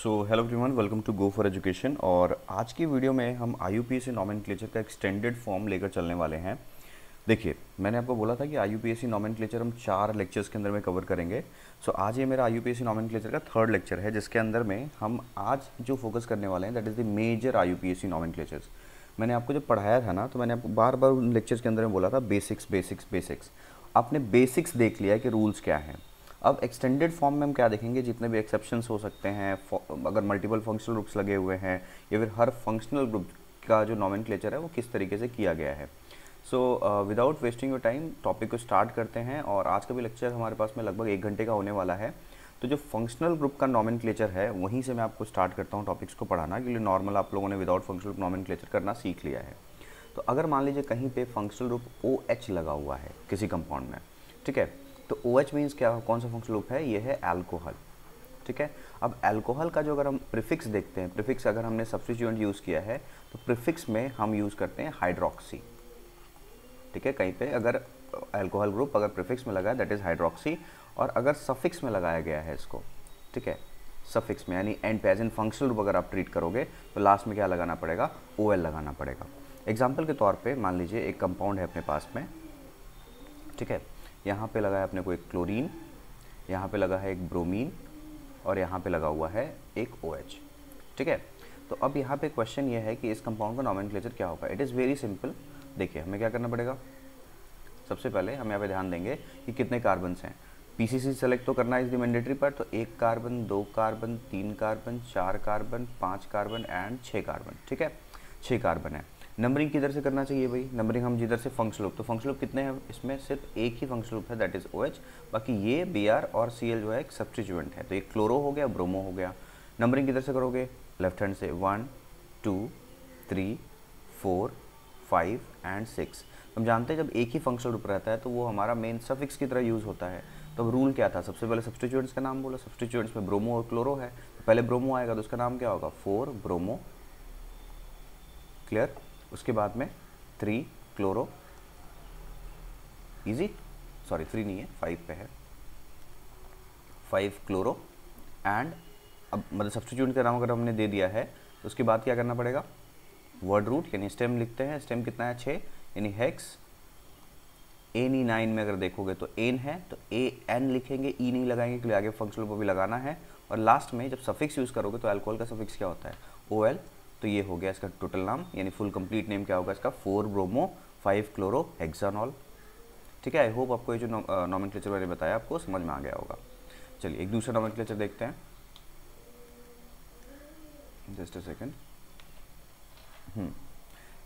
So hello everyone, welcome to go for education. और आज की वीडियो में हम IUPAC नॉमेनक्लेचर का एक्सटेंडेड फॉर्म लेकर चलने वाले हैं। देखिए, मैंने आपको बोला था कि IUPAC नॉमेनक्लेचर हम 4 लेक्चर्स के अंदर में कवर करेंगे। सो आज ये मेरा IUPAC नॉमेनक्लेचर का 3rd लेक्चर है, जिसके अंदर में हम आज जो फोकस करने वाले हैं that is the major IUPAC nomenclatures. मैंने आपको जब पढ़ाया था ना, तो मैंने आपको बार बार उन लेक्चर्स के अंदर में बोला था बेसिक्स बेसिक्स बेसिक्स। आपने बेसिक्स देख लिया कि रूल्स क्या हैं। अब एक्सटेंडेड फॉर्म में हम क्या देखेंगे, जितने भी एक्सेप्शंस हो सकते हैं, अगर मल्टीपल फंक्शनल ग्रुप्स लगे हुए हैं या फिर हर फंक्शनल ग्रुप का जो नॉमेनक्लेचर है वो किस तरीके से किया गया है। So without wasting your time topic को स्टार्ट करते हैं। और आज का भी लेक्चर हमारे पास में लगभग 1 घंटे का होने वाला है। तो जो फंक्शनल ग्रुप का नॉमेनक्लेचर है वहीं से मैं आपको स्टार्ट करता हूँ टॉपिक्स को पढ़ाना, क्योंकि नॉर्मल आप लोगों ने विदाउट फंक्शनल ग्रुप नॉमेनक्लेचर करना सीख लिया है। तो अगर मान लीजिए कहीं पे फंक्शनल ग्रुप OH लगा हुआ है किसी कंपाउंड में, ठीक है, तो OH मीन्स क्या, कौन सा फंक्शनल ग्रुप है, ये है अल्कोहल। ठीक है, अब अल्कोहल का जो अगर हम प्रीफिक्स देखते हैं, प्रीफिक्स अगर हमने सब्स्टिट्यूएंट यूज़ किया है तो प्रीफिक्स में हम यूज़ करते हैं हाइड्रोक्सी। ठीक है, कहीं पे अगर अल्कोहल ग्रुप अगर प्रीफिक्स में लगा है दैट इज़ हाइड्रोक्सी, और अगर सफिक्स में लगाया गया है इसको, ठीक है, सफिक्स में यानी एंड पे एज इन फंक्शनल ग्रुप अगर आप ट्रीट करोगे तो लास्ट में क्या लगाना पड़ेगा, OL लगाना पड़ेगा। एग्जाम्पल के तौर पे मान लीजिए एक कंपाउंड है अपने पास में, ठीक है, यहाँ पे लगा है अपने को एक क्लोरीन, यहाँ पे लगा है एक ब्रोमीन, और यहाँ पे लगा हुआ है एक OH। ठीक है, तो अब यहाँ पे क्वेश्चन ये है कि इस कंपाउंड का नॉमेनक्लेचर क्या होगा। It is very simple. देखिए, हमें क्या करना पड़ेगा, सबसे पहले हम यहाँ पे ध्यान देंगे कि कितने कार्बन्स हैं। PCC सेलेक्ट तो करना इज द मैंडेटरी पार्ट। तो 1 carbon, 2 carbon, 3 carbon, 4 carbon, 5 carbon and 6 carbon. ठीक है, 6 कार्बन है। नंबरिंग किधर से करना चाहिए भाई, नंबरिंग हम जिधर से फंक्शनल ग्रुप, तो फंक्शनल ग्रुप कितने हैं, इसमें सिर्फ एक ही फंक्शनल ग्रुप है दैट इज OH। बाकी ये Br और Cl जो है एक सब्स्टिट्यूएंट है। तो ये क्लोरो हो गया, ब्रोमो हो गया। नंबरिंग किधर से करोगे, लेफ्ट हैंड से 1 2 3 4 5 एंड 6। हम जानते हैं जब एक ही फंक्शनल ग्रुप रहता है तो वो हमारा मेन सफिक्स की तरह यूज़ होता है। तो रूल क्या था, सबसे पहले सब्स्टिट्यूएंट्स का नाम बोलो। सब्स्टिट्यूएंट्स में ब्रोमो और क्लोरो है, तो पहले ब्रोमो आएगा तो उसका नाम क्या होगा, 4 ब्रोमो। क्लियर, उसके बाद में 3 क्लोरो, इजी, सॉरी 3 नहीं है, 5 पे है, 5 क्लोरो एंड, अब मतलब सब्स्टिट्यूएंट का नाम अगर हमने दे दिया है तो उसके बाद क्या करना पड़ेगा, वर्ड रूट यानी स्टेम लिखते हैं। स्टेम कितना है, 6, यानी हेक्स। Ni9 में अगर देखोगे तो एन है, तो AN लिखेंगे, ई नहीं लगाएंगे क्योंकि आगे फंक्शनल को भी लगाना है। और लास्ट में जब सफिक्स यूज़ करोगे तो अल्कोहल का सफिक्स क्या होता है, OL। तो ये हो गया इसका टोटल नाम, यानी फुल कंप्लीट नेम क्या होगा इसका, 4 ब्रोमो 5 क्लोरो हेक्सानॉल। ठीक है, आई होप आपको ये जो नॉमेनक्लेचर मैंने बताया आपको समझ में आ गया होगा। चलिए एक दूसरा नॉमेनक्लेचर देखते हैं, just a second.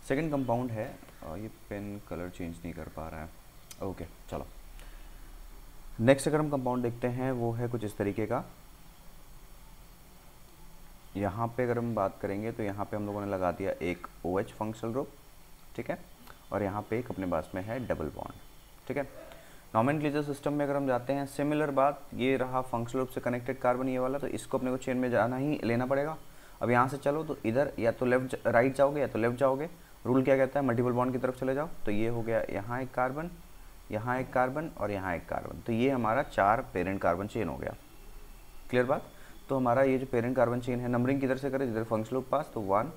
Second compound है, ये पेन कलर चेंज नहीं कर पा रहा है, ओके चलो। नेक्स्ट अगर हम कंपाउंड देखते हैं वो है कुछ इस तरीके का। यहाँ पे अगर हम बात करेंगे तो यहाँ पे हम लोगों ने लगा दिया एक OH फंक्शनल ग्रुप, ठीक है, और यहाँ पे एक अपने पास में है डबल बॉन्ड। ठीक है, नॉमेनक्लेचर सिस्टम में अगर हम जाते हैं, सिमिलर बात, ये रहा फंक्शनल ग्रुप से कनेक्टेड कार्बन ये वाला, तो इसको अपने को चेन में जाना ही लेना पड़ेगा। अब यहाँ से चलो तो इधर या तो लेफ्ट राइट जाओगे या तो लेफ्ट जाओगे। रूल क्या कहता है, मल्टीपल बॉन्ड की तरफ चले जाओ। तो ये हो गया यहाँ एक कार्बन, यहाँ एक कार्बन और यहाँ एक कार्बन, तो ये हमारा 4 पेरेंट कार्बन चेन हो गया। क्लियर बात। तो हमारा ये जो पेरेंट कार्बन चेन है, नंबरिंग किधर से करें, जिधर फंक्शनल ग्रुप पास, तो 1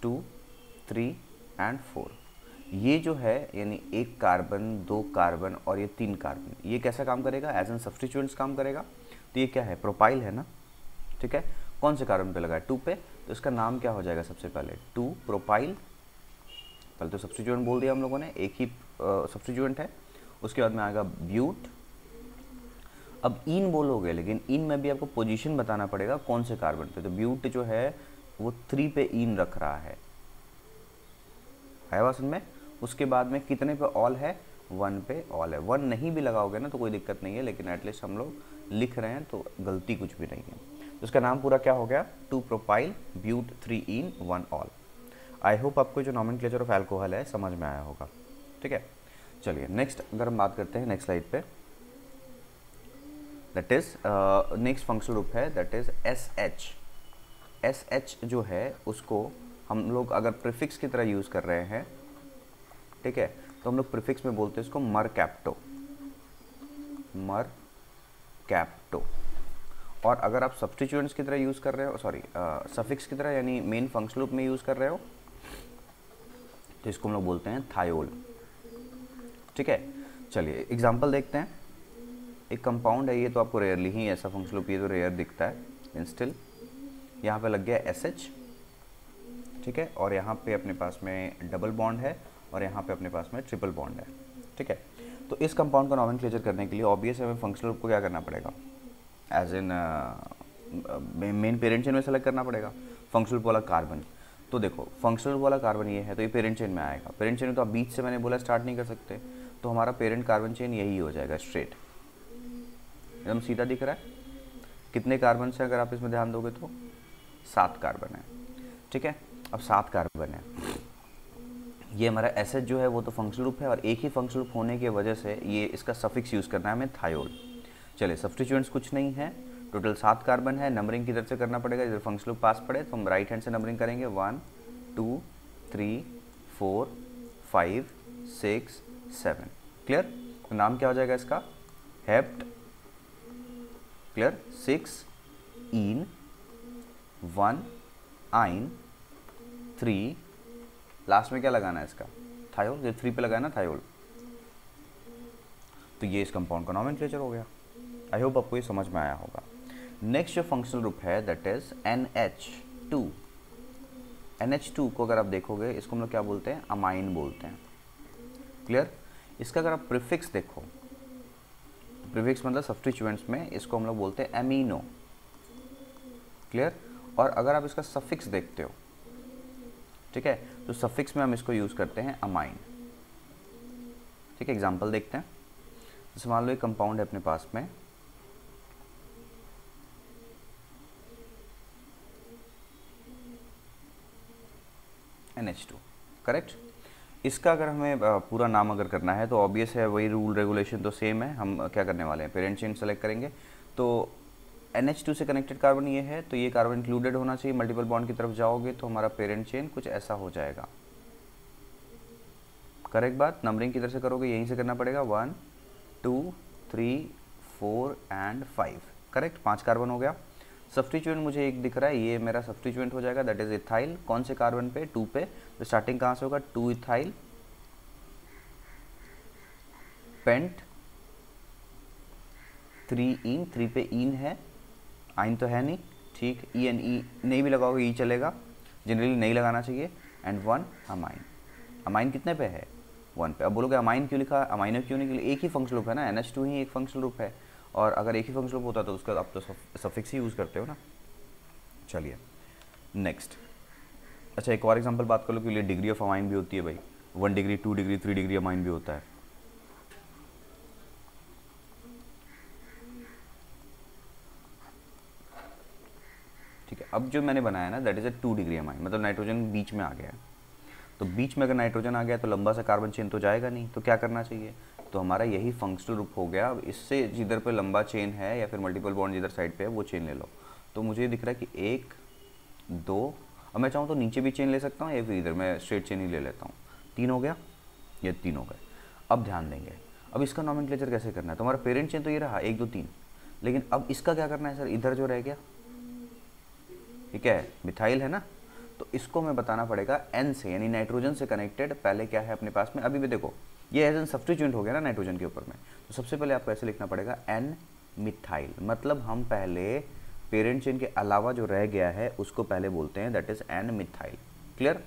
2 3 एंड 4। ये जो है यानी 1 कार्बन, 2 कार्बन और ये 3 कार्बन, ये कैसा काम करेगा, एज एन सब्स्टिट्यूएंट्स काम करेगा। तो ये क्या है, प्रोपाइल है ना। ठीक है, कौन से कार्बन पे लगा है, 2 पे, तो इसका नाम क्या हो जाएगा, सबसे पहले 2 प्रोपाइल। पहले तो सब्स्टिट्यूएंट बोल दिया हम लोगों ने, एक ही सब्स्टिट्यूएंट है। उसके बाद में आएगा ब्यूट। अब इन बोलोगे, लेकिन इन में भी आपको पोजीशन बताना पड़ेगा कौन से कार्बन पे। तो ब्यूट जो है वो 3 पे इन रख रहा है, आया बात समझ में। उसके बाद में कितने पे ऑल है, 1 पे ऑल है। 1 नहीं भी लगाओगे ना तो कोई दिक्कत नहीं है, लेकिन एटलीस्ट हम लोग लिख रहे हैं तो गलती कुछ भी नहीं है। तो इसका नाम पूरा क्या हो गया, 2 propyl but 3 yne 1 ol. I hope आपको जो नॉमेनक्लेचर ऑफ अल्कोहल है समझ में आया होगा। ठीक है, चलिए नेक्स्ट अगर हम बात करते हैं नेक्स्ट स्लाइड पे, that is next functional group है दैट इज SH। SH जो है उसको हम लोग अगर प्रीफिक्स की तरह यूज़ कर रहे हैं, ठीक है, तो हम लोग प्रीफिक्स में बोलते हैं इसको मरकैप्टो, मरकैप्टो। और अगर आप सब्स्टिट्यूएंट्स की तरह यूज़ कर रहे हो, सॉरी सफिक्स की तरह यानी मेन फंक्शनल ग्रुप में यूज़ कर रहे हो, तो इसको हम लोग बोलते हैं थायोल। ठीक है, चलिए एग्जांपल देखते हैं। एक कंपाउंड है, ये तो आपको रेयरली ही ऐसा फंक्शनल ग्रुप ये तो रेयर दिखता है, इन स्टिल यहाँ पे लग गया SH। ठीक है, और यहाँ पे अपने पास में डबल बॉन्ड है और यहाँ पे अपने पास में ट्रिपल बॉन्ड है। ठीक है, तो इस कंपाउंड का नॉमेनक्लेचर करने के लिए ऑब्वियस हमें फंक्शनल ग्रुप को क्या करना पड़ेगा, as in main parent chain में सेलेक्ट करना पड़ेगा फंक्शनल ग्रुप वाला कार्बन। तो देखो फंक्शनल ग्रुप वाला कार्बन ये है तो ये पेरेंट चेन में आएगा। पेरेंट चेन में तो आप बीच से मैंने बोला स्टार्ट नहीं कर सकते, तो हमारा पेरेंट कार्बन चेन यही हो जाएगा, स्ट्रेट एकदम सीधा दिख रहा है। कितने कार्बन से अगर आप इसमें ध्यान दोगे तो 7 कार्बन है। ठीक है, अब 7 कार्बन है, ये हमारा SH जो है वो तो फंक्शनल ग्रुप है और एक ही फंक्शनल ग्रुप होने की वजह से ये इसका सफिक्स यूज़ करना है हमें थायोल। चलिए सब्स्टिट्यूएंट्स कुछ नहीं है, टोटल 7 कार्बन है। नंबरिंग किधर से करना पड़ेगा, इधर फंक्शनल ग्रुप पास पड़े तो हम राइट हैंड से नंबरिंग करेंगे 1 2 3 4 5 6 7। क्लियर, तो नाम क्या हो जाएगा इसका, हेप्ट। क्लियर, 6 इन 1 आइन 3, लास्ट में क्या लगाना है इसका, थायोल। जो 3 पे लगाना थायोल, तो ये इस कंपाउंड का नॉमेनक्लेचर हो गया। आई होप आपको ये समझ में आया होगा। नेक्स्ट जो फंक्शनल ग्रुप है दैट इज NH2। NH2 को अगर आप देखोगे इसको हम लोग क्या बोलते हैं, अमाइन बोलते हैं। क्लियर, इसका अगर आप प्रीफिक्स देखो, प्रीफिक्स मतलब सब्स्टिट्यूएंट्स में इसको हम लोग बोलते हैं एमिनो। क्लियर, और अगर आप इसका सफिक्स देखते हो, ठीक है, तो सफिक्स में हम इसको यूज़ करते हैं अमाइन। ठीक है, एग्जांपल देखते हैं। जैसे मान लो एक कंपाउंड है अपने पास में, NH2, करेक्ट। इसका अगर हमें पूरा नाम अगर करना है तो ऑब्वियस है, वही रूल रेगुलेशन तो सेम है। हम क्या करने वाले हैं, पेरेंट चेन सेलेक्ट करेंगे। तो NH2 से कनेक्टेड कार्बन ये है तो ये कार्बन इंक्लूडेड होना चाहिए। मल्टीपल बॉन्ड की तरफ जाओगे तो हमारा पेरेंट चेन कुछ ऐसा हो जाएगा। करेक्ट बात, नंबरिंग किधर से करोगे, यहीं से करना पड़ेगा, 1 2 3 4 एंड 5। करेक्ट, 5 कार्बन हो गया। सब्स्टिट्यूएंट मुझे एक दिख रहा है, ये मेरा सब्स्टिट्यूएंट हो जाएगा, दैट इज इथाइल। कौन से कार्बन पे, 2 पे। तो स्टार्टिंग कहाँ से होगा, 2 इथाइल पेंट 3 इन, 3 पे इन है, आइन तो है नहीं, ठीक। ई एन ई नहीं भी लगाओगे, ई चलेगा, जनरली नहीं लगाना चाहिए। And 1 amine. अमाइन कितने पे है, 1 पे। अब बोलोगे अमाइन क्यों लिखा, अमाइनो क्यों नहीं, एक ही फंक्शनल ग्रुप है ना, NH2 ही एक फंक्शनल ग्रुप है, और अगर एक ही फंक्शनल ग्रुप होता तो उसका आप तो सफिक्स ही यूज़ करते हो ना। चलिए नेक्स्ट, अच्छा एक और एग्जांपल बात कर लो, कि डिग्री ऑफ अमाइन भी होती है भाई, 1 डिग्री 2 डिग्री 3 डिग्री अमाइन भी होता है। ठीक है, अब जो मैंने बनाया ना that is a 2 degree amine, मतलब नाइट्रोजन बीच में आ गया है। तो बीच में अगर नाइट्रोजन आ गया तो लंबा सा कार्बन चेन तो जाएगा नहीं, तो क्या करना चाहिए, तो हमारा यही फंक्शनल ग्रुप हो गया। अब इससे जिधर पे लंबा चेन है या फिर मल्टीपल बॉन्ड जिधर साइड पे है वो चेन ले लो। तो मुझे दिख रहा है कि 1 2, अब मैं चाहूँ तो नीचे भी चेन ले सकता हूँ या फिर इधर मैं स्ट्रेट चेन ही ले लेता हूँ। 3 हो गया, ये 3 हो गए। अब ध्यान देंगे, अब इसका नॉमेनक्लेचर कैसे करना है। तो हमारा पेरेंट चेन तो ये रहा 1 2 3, लेकिन अब इसका क्या करना है सर, इधर जो रह गया, ठीक है, मिथाइल है ना, तो इसको हमें बताना पड़ेगा N से, यानी नाइट्रोजन से कनेक्टेड। पहले क्या है अपने पास में, अभी भी देखो ये एज एन सब्स्टिट्यूएंट हो गया ना नाइट्रोजन के ऊपर में, तो सबसे पहले आपको ऐसे लिखना पड़ेगा N मिथाइल, मतलब हम पहले पेरेंट चेन के अलावा जो रह गया है उसको पहले बोलते हैं that is N methyl. Clear,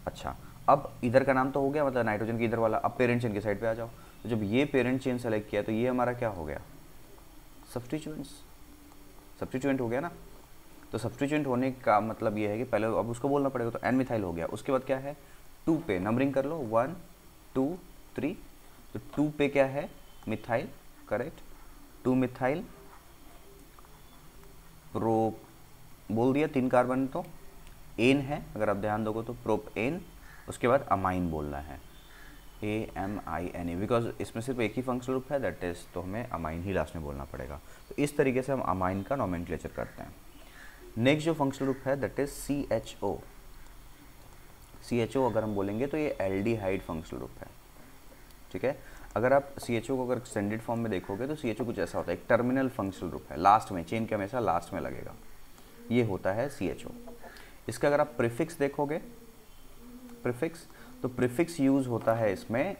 अच्छा अब इधर का नाम तो हो गया, मतलब नाइट्रोजन के इधर वाला। अब पेरेंट चेन की साइड पे आ जाओ, तो जब ये पेरेंट चेन सेलेक्ट किया तो ये हमारा क्या हो गया, सब्स्टिट्यूएंट हो गया ना। तो सब्स्टिट्यूएंट होने का मतलब ये है कि पहले अब उसको बोलना पड़ेगा, तो N मिथाइल हो गया। उसके बाद क्या है, 2 पे नंबरिंग कर लो, 1 2 3, तो 2 पे क्या है, मिथाइल, करेक्ट, 2 मिथाइल प्रो बोल दिया, 3 कार्बन तो एन है, अगर आप ध्यान दोगे तो प्रोप एन। उसके बाद अमाइन बोलना है, AMINE, बिकॉज इसमें सिर्फ एक ही फंक्शनल ग्रुप है दैट इज, तो हमें अमाइन ही लास्ट में बोलना पड़ेगा। तो इस तरीके से हम अमाइन का नॉमेनक्लेचर करते हैं। नेक्स्ट जो फंक्शनल ग्रुप है दैट इज CHO। CHO अगर हम बोलेंगे तो ये एल्डिहाइड फंक्शनल ग्रुप है, ठीक है। अगर आप CHO को अगर एक्सटेंडेड फॉर्म में देखोगे तो CHO कुछ ऐसा होता है, एक टर्मिनल फंक्शनल ग्रुप है, लास्ट में, चेन के हमेशा लास्ट में लगेगा, ये होता है CHO। इसका अगर आप प्रीफिक्स देखोगे, प्रीफिक्स, तो प्रीफिक्स यूज़ होता है इसमें,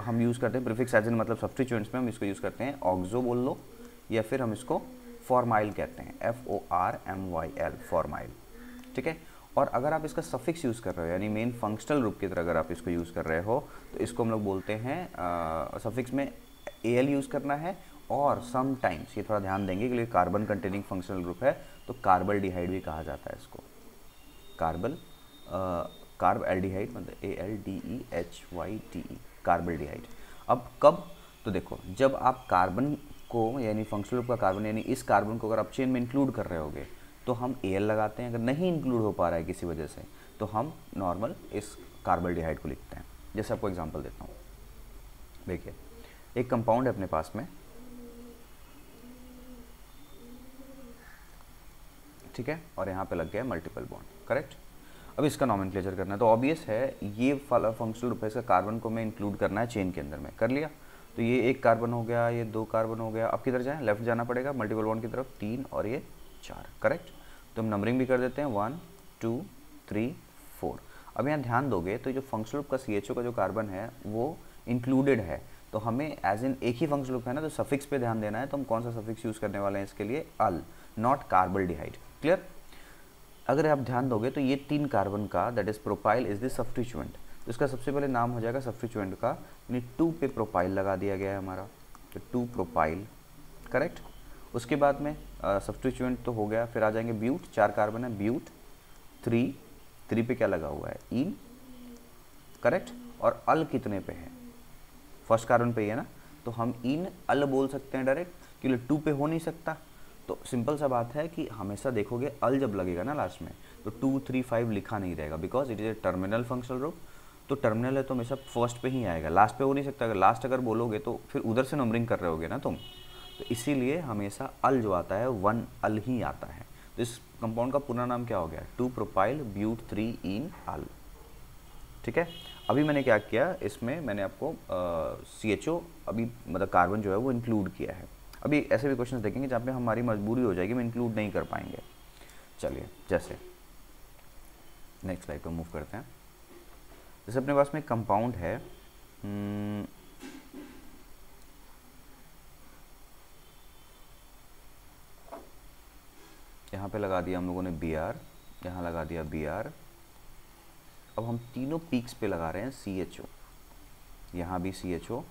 हम यूज़ करते हैं प्रीफिक्स एज इन मतलब सब्स्टिट्यूएंट्स में हम इसको यूज़ करते हैं ऑक्सो बोल लो, या फिर हम इसको फॉर्माइल कहते हैं, FORMYL, फॉर्माइल, ठीक है। और अगर आप इसका सफिक्स यूज़ कर रहे हो, यानी मेन फंक्शनल ग्रुप की तरह अगर आप इसको यूज़ कर रहे हो, तो इसको हम लोग बोलते हैं सफिक्स में AL यूज़ करना है, और समटाइम्स, ये थोड़ा ध्यान देंगे कि कार्बन कंटेनिंग फंक्शनल ग्रुप है तो कार्बल्डिहाइड भी कहा जाता है इसको, कार्ब एल्डिहाइड, मतलब ALDEHYDE, कार्बल्डिहाइड। अब कब, तो देखो जब आप कार्बन को, यानी फंक्शनल ग्रुप का कार्बन, यानी इस कार्बन को अगर आप चेन में इंक्लूड कर रहे होगे तो हम AL लगाते हैं, अगर नहीं इंक्लूड हो पा रहा है किसी वजह से तो हम नॉर्मल इस कार्बल्डिहाइड को लिखते हैं। जैसे आपको एग्जांपल देता हूँ, देखिए एक कंपाउंड है अपने पास में, ठीक है, और यहाँ पे लग गया मल्टीपल बॉन्ड, करेक्ट। अब इसका नॉमेनक्लेचर करना है, तो ऑब्वियस है ये फंक्शनल ग्रुप है, इसका कार्बन को मैं इंक्लूड करना है चेन के अंदर में, कर लिया। तो ये एक कार्बन हो गया, ये 2 कार्बन हो गया, अब किधर जाएं, लेफ्ट जाना पड़ेगा मल्टीपल बॉन्ड की तरफ, 3 और ये 4, करेक्ट। तो हम नंबरिंग भी कर देते हैं, 1 2 3 4। अब यहाँ ध्यान दोगे तो जो फंक्शनल ग्रुप का CHO का जो कार्बन है वो इंक्लूडेड है, तो हमें एज इन एक ही फंक्शनल ग्रुप है ना, तो सफिक्स पे ध्यान देना है, तो हम कौन सा सफिक्स यूज़ करने वाले हैं इसके लिए, अल, नॉट कार्बल्डिहाइड, क्लियर। अगर आप ध्यान दोगे तो ये 3 कार्बन का, that is propyl is the substituent, तो इसका सबसे पहले नाम हो जाएगा सब्स्टिट्यूएंट का, यानी 2 पे प्रोपाइल लगा दिया गया है हमारा, तो 2 प्रोपाइल, करेक्ट। उसके बाद में सब्स्टिट्यूएंट तो हो गया, फिर आ जाएंगे ब्यूट, 4 कार्बन है, ब्यूट, 3 पे क्या लगा हुआ है, इन, करेक्ट। और अल कितने पे है, फर्स्ट कार्बन पे ही है ना, तो हम इन अल बोल सकते हैं डायरेक्ट, क्योंकि 2 पे हो नहीं सकता। तो सिंपल सा बात है कि हमेशा देखोगे अल जब लगेगा ना लास्ट में, तो 2 3 5 लिखा नहीं रहेगा, because it is a terminal functional group, तो टर्मिनल है तो हमेशा फर्स्ट पे ही आएगा, लास्ट पे हो नहीं सकता। अगर लास्ट अगर बोलोगे तो फिर उधर से नंबरिंग कर रहे होगे ना तुम, तो इसीलिए हमेशा अल जो आता है 1 अल ही आता है। तो इस कंपाउंड का पूरा नाम क्या हो गया, 2 प्रोपाइल ब्यूट 3 इन अल, ठीक है। अभी मैंने क्या किया, इसमें मैंने आपको CHO अभी मतलब कार्बन जो है वो इंक्लूड किया है। अभी ऐसे भी क्वेश्चंस देखेंगे जहाँ पे हमारी मजबूरी हो जाएगी, हम इंक्लूड नहीं कर पाएंगे। चलिए, जैसे नेक्स्ट स्लाइड पर मूव करते हैं। जैसे अपने पास में एक कंपाउंड है, यहाँ पे लगा दिया हम लोगों ने Br, यहाँ लगा दिया Br। अब हम तीनों पीक्स पे लगा रहे हैं CHO, यहाँ भी CHO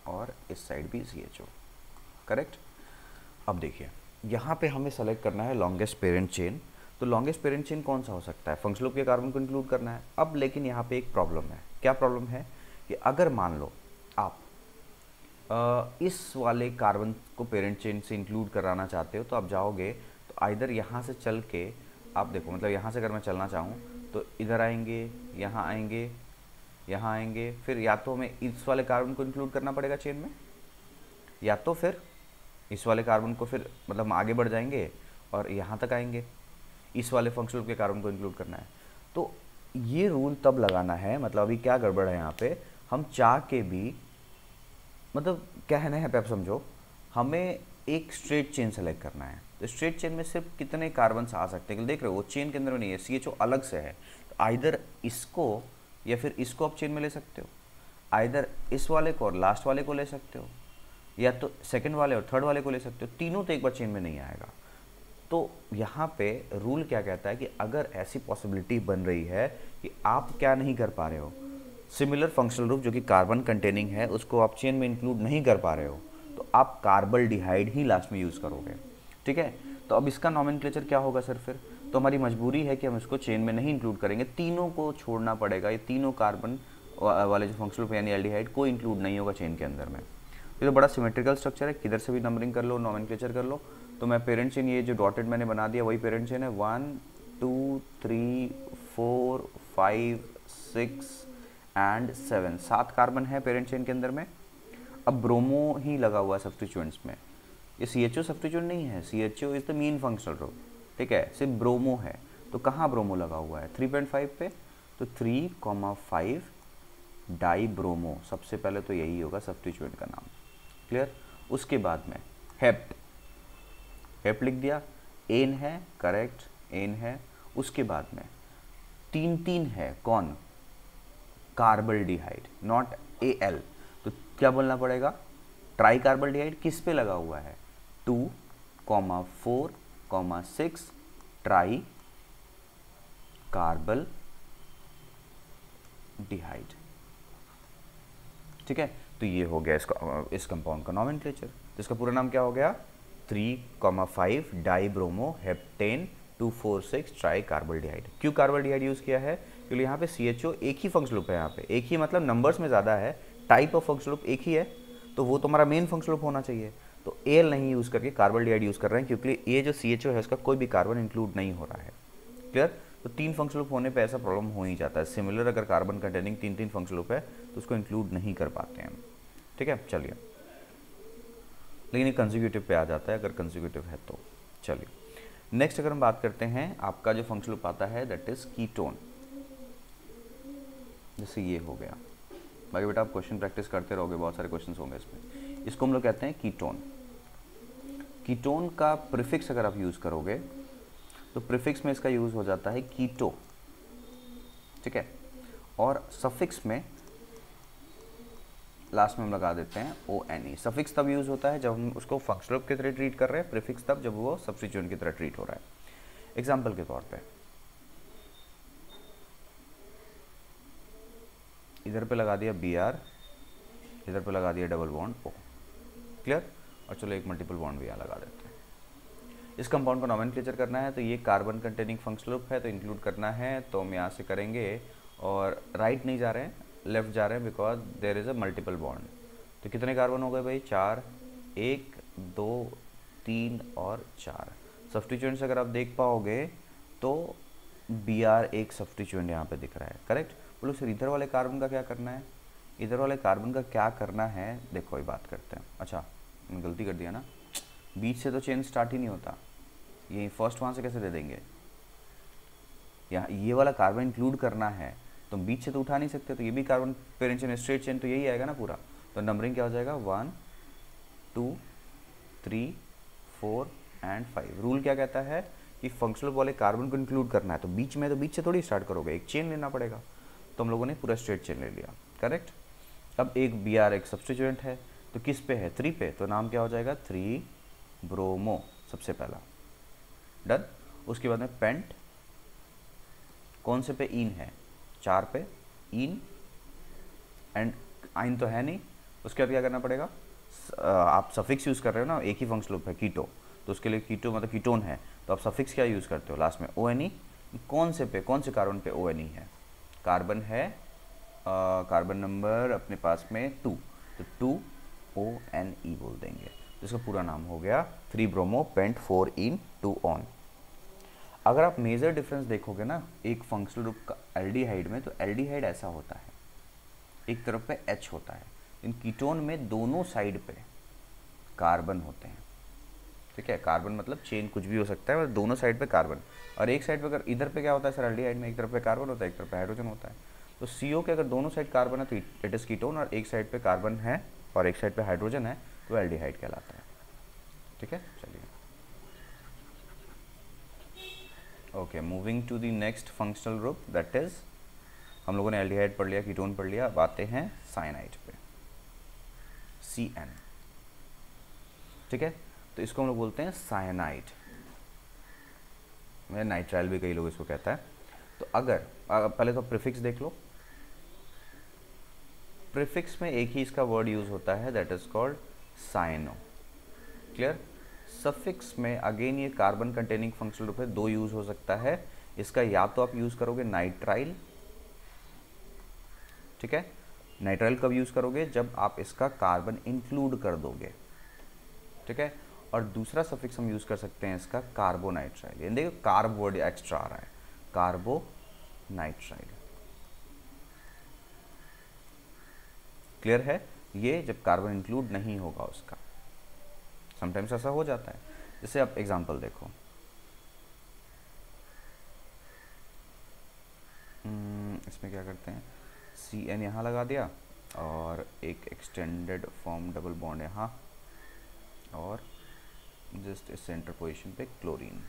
और इस साइड भी CHO, करेक्ट। अब देखिए यहाँ पे हमें सेलेक्ट करना है लॉन्गेस्ट पेरेंट चेन, तो लॉन्गेस्ट पेरेंट चेन कौन सा हो सकता है, फंक्शनल ग्रुप के कार्बन को इंक्लूड करना है। अब लेकिन यहाँ पे एक प्रॉब्लम है, क्या प्रॉब्लम है कि अगर मान लो आप इस वाले कार्बन को पेरेंट चेन से इंक्लूड कराना चाहते हो, तो आप जाओगे तो आइदर यहाँ से चल के आप देखो, मतलब यहाँ से अगर मैं चलना चाहूँ तो इधर आएंगे, यहाँ आएंगे, यहाँ आएंगे, फिर या तो हमें इस वाले कार्बन को इंक्लूड करना पड़ेगा चेन में, या तो फिर इस वाले कार्बन को, फिर मतलब हम आगे बढ़ जाएंगे और यहाँ तक आएंगे, इस वाले फंक्शनल ग्रुप के कार्बन को इंक्लूड करना है। तो ये रूल तब लगाना है, मतलब अभी क्या गड़बड़ है यहाँ पे, हम चाह के भी, मतलब कहने हैं पे आप समझो, हमें एक स्ट्रेट चेन सेलेक्ट करना है, तो स्ट्रेट चेन में सिर्फ कितने कार्बन आ सकते हैं, देख रहे हो वो चेन के अंदर में नहीं है, CHO अलग से है, तो आइदर इसको या फिर इसको आप चेन में ले सकते हो, आइदर इस वाले को और लास्ट वाले को ले सकते हो, या तो सेकंड वाले और थर्ड वाले को ले सकते हो, तीनों तो एक बार चेन में नहीं आएगा। तो यहाँ पे रूल क्या कहता है कि अगर ऐसी पॉसिबिलिटी बन रही है कि आप क्या नहीं कर पा रहे हो, सिमिलर फंक्शनल ग्रुप जो कि कार्बन कंटेनिंग है उसको आप चेन में इंक्लूड नहीं कर पा रहे हो, तो आप कार्बल्डिहाइड ही लास्ट में यूज़ करोगे, ठीक है। तो अब इसका नॉमेनक्लेचर क्या होगा सर, फिर तो हमारी मजबूरी है कि हम इसको चेन में नहीं इंक्लूड करेंगे, तीनों को छोड़ना पड़ेगा, ये तीनों कार्बन वाले जो फंक्शनल ग्रुप यानी एल्डिहाइड कोई इंक्लूड नहीं होगा चेन के अंदर में। ये तो बड़ा सिमेट्रिकल स्ट्रक्चर है, किधर से भी नंबरिंग कर लो, नॉमेनक्लेचर कर लो। तो मैं पेरेंट चेन, ये जो डॉटेड मैंने बना दिया वही पेरेंट चेन है, 1 2 3 4 5 6 एंड 7, 7 कार्बन है पेरेंट चेन के अंदर में। अब ब्रोमो ही लगा हुआ है सब्स्टिट्यूएंट्स में, ये CHO सब्स्टिट्यूएंट नहीं है, CHO is the main functional group, ठीक है, सिर्फ ब्रोमो है। तो कहाँ ब्रोमो लगा हुआ है, 3.5 पे, तो 3, 5 डाई ब्रोमो, सबसे पहले तो यही होगा सब्स्टिट्यूएंट का नाम। क्लियर। उसके बाद में हेप्ट, हेप्ट लिख दिया। एन है, करेक्ट, एन है। उसके बाद में 3 है, कौन? कार्बल्डिहाइड, नॉट एल। तो क्या बोलना पड़ेगा? ट्राई कार्बल्डिहाइड किस पे लगा हुआ है? 2,4,6 ट्राई कार्बल डिहाइड। ठीक है, तो ये हो गया इसका, इस कंपाउंड का नॉमेनक्लेचर। तो इसका पूरा नाम क्या हो गया? 3,5 डाई ब्रोमो हेप्टेन 2,4,6 ट्राई कार्बल्डिहाइड। क्यों कार्बल्डिहाइड यूज़ किया है? क्योंकि यहाँ पे CHO एक ही फंक्शनल ग्रुप है, यहाँ पे एक ही, मतलब नंबर्स में ज़्यादा है, टाइप ऑफ फंक्शनल ग्रुप एक ही है, तो वो तुम्हारा मेन फंक्शनल ग्रुप होना चाहिए। तो एल नहीं यूज़ करके कार्बल्डिहाइड यूज़ कर रहे हैं, क्योंकि ये जो CHO है उसका कोई भी कार्बन इंक्लूड नहीं हो रहा है। क्लियर। तो 3 फंक्शनल ग्रुप होने पे ऐसा प्रॉब्लम हो ही जाता है। सिमिलर अगर कार्बन कंटेनिंग 3 फंक्शनल ग्रुप है तो उसको इंक्लूड नहीं कर पाते हैं। ठीक है, चलिए। लेकिन ये कंसेक्यूटिव पे आ जाता है अगर कंसेक्यूटिव है तो। चलिए नेक्स्ट अगर हम बात करते हैं, आपका जो फंक्शनल ग्रुप आता है दैट इज कीटोन। जैसे ये हो गया, बाकी बेटा आप क्वेश्चन प्रैक्टिस करते रहोगे, बहुत सारे क्वेश्चंस होंगे इसमें। इसको हम लोग कहते हैं कीटोन। कीटोन का प्रीफिक्स अगर आप यूज़ करोगे तो प्रीफिक्स में इसका यूज़ हो जाता है कीटो। ठीक है, और सफिक्स में लास्ट में हम लगा देते हैं ONE। सफिक्स तब यूज़ होता है जब हम उसको फंक्शनल ग्रुप की तरह ट्रीट कर रहे हैं, प्रीफिक्स तब जब वो सब्स्टिट्यूएंट की तरह ट्रीट हो रहा है। एग्जाम्पल के तौर पे इधर पे लगा दिया BR, इधर पे लगा दिया डबल बॉन्ड O। क्लियर। और चलो एक मल्टीपल बॉन्ड भी यहाँ लगा देते हैं। इस कंपाउंड को नॉमेनक्लेचर करना है, तो ये कार्बन कंटेनिंग फंक्शनल ग्रुप है तो इंक्लूड करना है, तो हम यहाँ से करेंगे। और राइट नहीं जा रहे हैं, लेफ्ट जा रहे हैं, because there is a multiple bond. तो कितने कार्बन हो गए भाई? 4, 1, 2, 3 और 4। सब्स्टिट्यूएंट्स अगर आप देख पाओगे तो BR एक सब्स्टिट्यूएंट यहाँ पे दिख रहा है, करेक्ट। बोलो सर इधर वाले कार्बन का क्या करना है? इधर वाले कार्बन का क्या करना है, देखो ये बात करते हैं। अच्छा मैंने गलती कर दिया ना, बीच से तो चेन स्टार्ट ही नहीं होता, ये फर्स्ट वहाँ से कैसे दे देंगे? यहाँ ये वाला कार्बन इंक्लूड करना है तो बीच से तो उठा नहीं सकते, तो ये भी carbon parent chain straight chain, तो यही आएगा ना पूरा। तो नंबरिंग क्या हो जाएगा? 1, 2, 3, 4 एंड 5। रूल क्या कहता है कि फंक्शनल वाले कार्बन को इंक्लूड करना है, तो बीच में, तो बीच से थोड़ी स्टार्ट करोगे, एक चेन लेना पड़ेगा। तो हम लोगों ने पूरा स्ट्रेट चेन ले लिया, करेक्ट। अब एक BR एक सब्स्टिट्यूएंट है, तो किस पे है? 3 पे, तो नाम क्या हो जाएगा? 3 ब्रोमो सबसे पहला, डन। उसके बाद में पेंट, कौन से पे? इन है, 4 पे इन, एंड आइन तो है नहीं। उसके बाद क्या करना पड़ेगा? आप सफिक्स यूज़ कर रहे हो ना, एक ही फंक्शनल ग्रुप है कीटो, तो उसके लिए कीटो मतलब कीटोन है, तो आप सफिक्स क्या यूज़ करते हो? लास्ट में ONE। कौन से पे, कौन से कार्बन पे ONE है? कार्बन है कार्बन नंबर अपने पास में 2, तो 2ONE बोल देंगे। तो इसका पूरा नाम हो गया 3 ब्रोमो पेंट 4 इन 2 ऑन। अगर आप मेजर डिफरेंस देखोगे ना एक फंक्शनल ग्रुप का एल्डिहाइड में, तो एल्डिहाइड ऐसा होता है, एक तरफ पे H होता है। इन कीटोन में दोनों साइड पे कार्बन होते हैं। ठीक है, कार्बन मतलब चेन कुछ भी हो सकता है, और दोनों साइड पे कार्बन। और एक साइड पे अगर इधर पे क्या होता है सर एल्डिहाइड में, एक तरफ पे कार्बन होता है, एक तरफ पे हाइड्रोजन होता है। तो CO के अगर दोनों साइड कार्बन है तो इट इज कीटोन, और एक साइड पे कार्बन है और एक साइड पे हाइड्रोजन है तो एल्डिहाइड कहलाता है। ठीक है, चलिए okay, moving to the next functional group that is, हम लोगों ने एल्डिहाइड पढ़ लिया, कीटोन पढ़ लिया, अब आते हैं साइनाइड पे, CN। ठीक है, तो इसको हम लोग बोलते हैं साइनाइड, मैं नाइट्राइल भी कई लोग इसको कहता है। तो अगर पहले तो प्रीफिक्स देख लो, प्रीफिक्स में एक ही इसका वर्ड यूज होता है that is called cyano. Clear. Suffix में अगेन ये कार्बन कंटेनिंग फंक्शनल ग्रुप है, 2 यूज हो सकता है इसका, या तो आप यूज करोगे नाइट्राइल। ठीक है, नाइट्राइल कब यूज करोगे? जब आप इसका कार्बन इंक्लूड कर दोगे। ठीक है, और दूसरा सफिक्स हम यूज कर सकते हैं इसका कार्बोनाइट्राइल। यानी देखो कार्ब वर्ड एक्स्ट्रा आ रहा है, कार्बोनाइट्राइल। क्लियर है, ये जब कार्बन इंक्लूड नहीं होगा उसका, समटाइम्स ऐसा हो जाता है। जैसे आप एग्जांपल देखो, इसमें क्या करते हैं, CN यहाँ लगा दिया और एक एक्सटेंडेड फॉर्म डबल बॉन्ड यहाँ और जस्ट इस सेंटर पोजीशन पे क्लोरीन।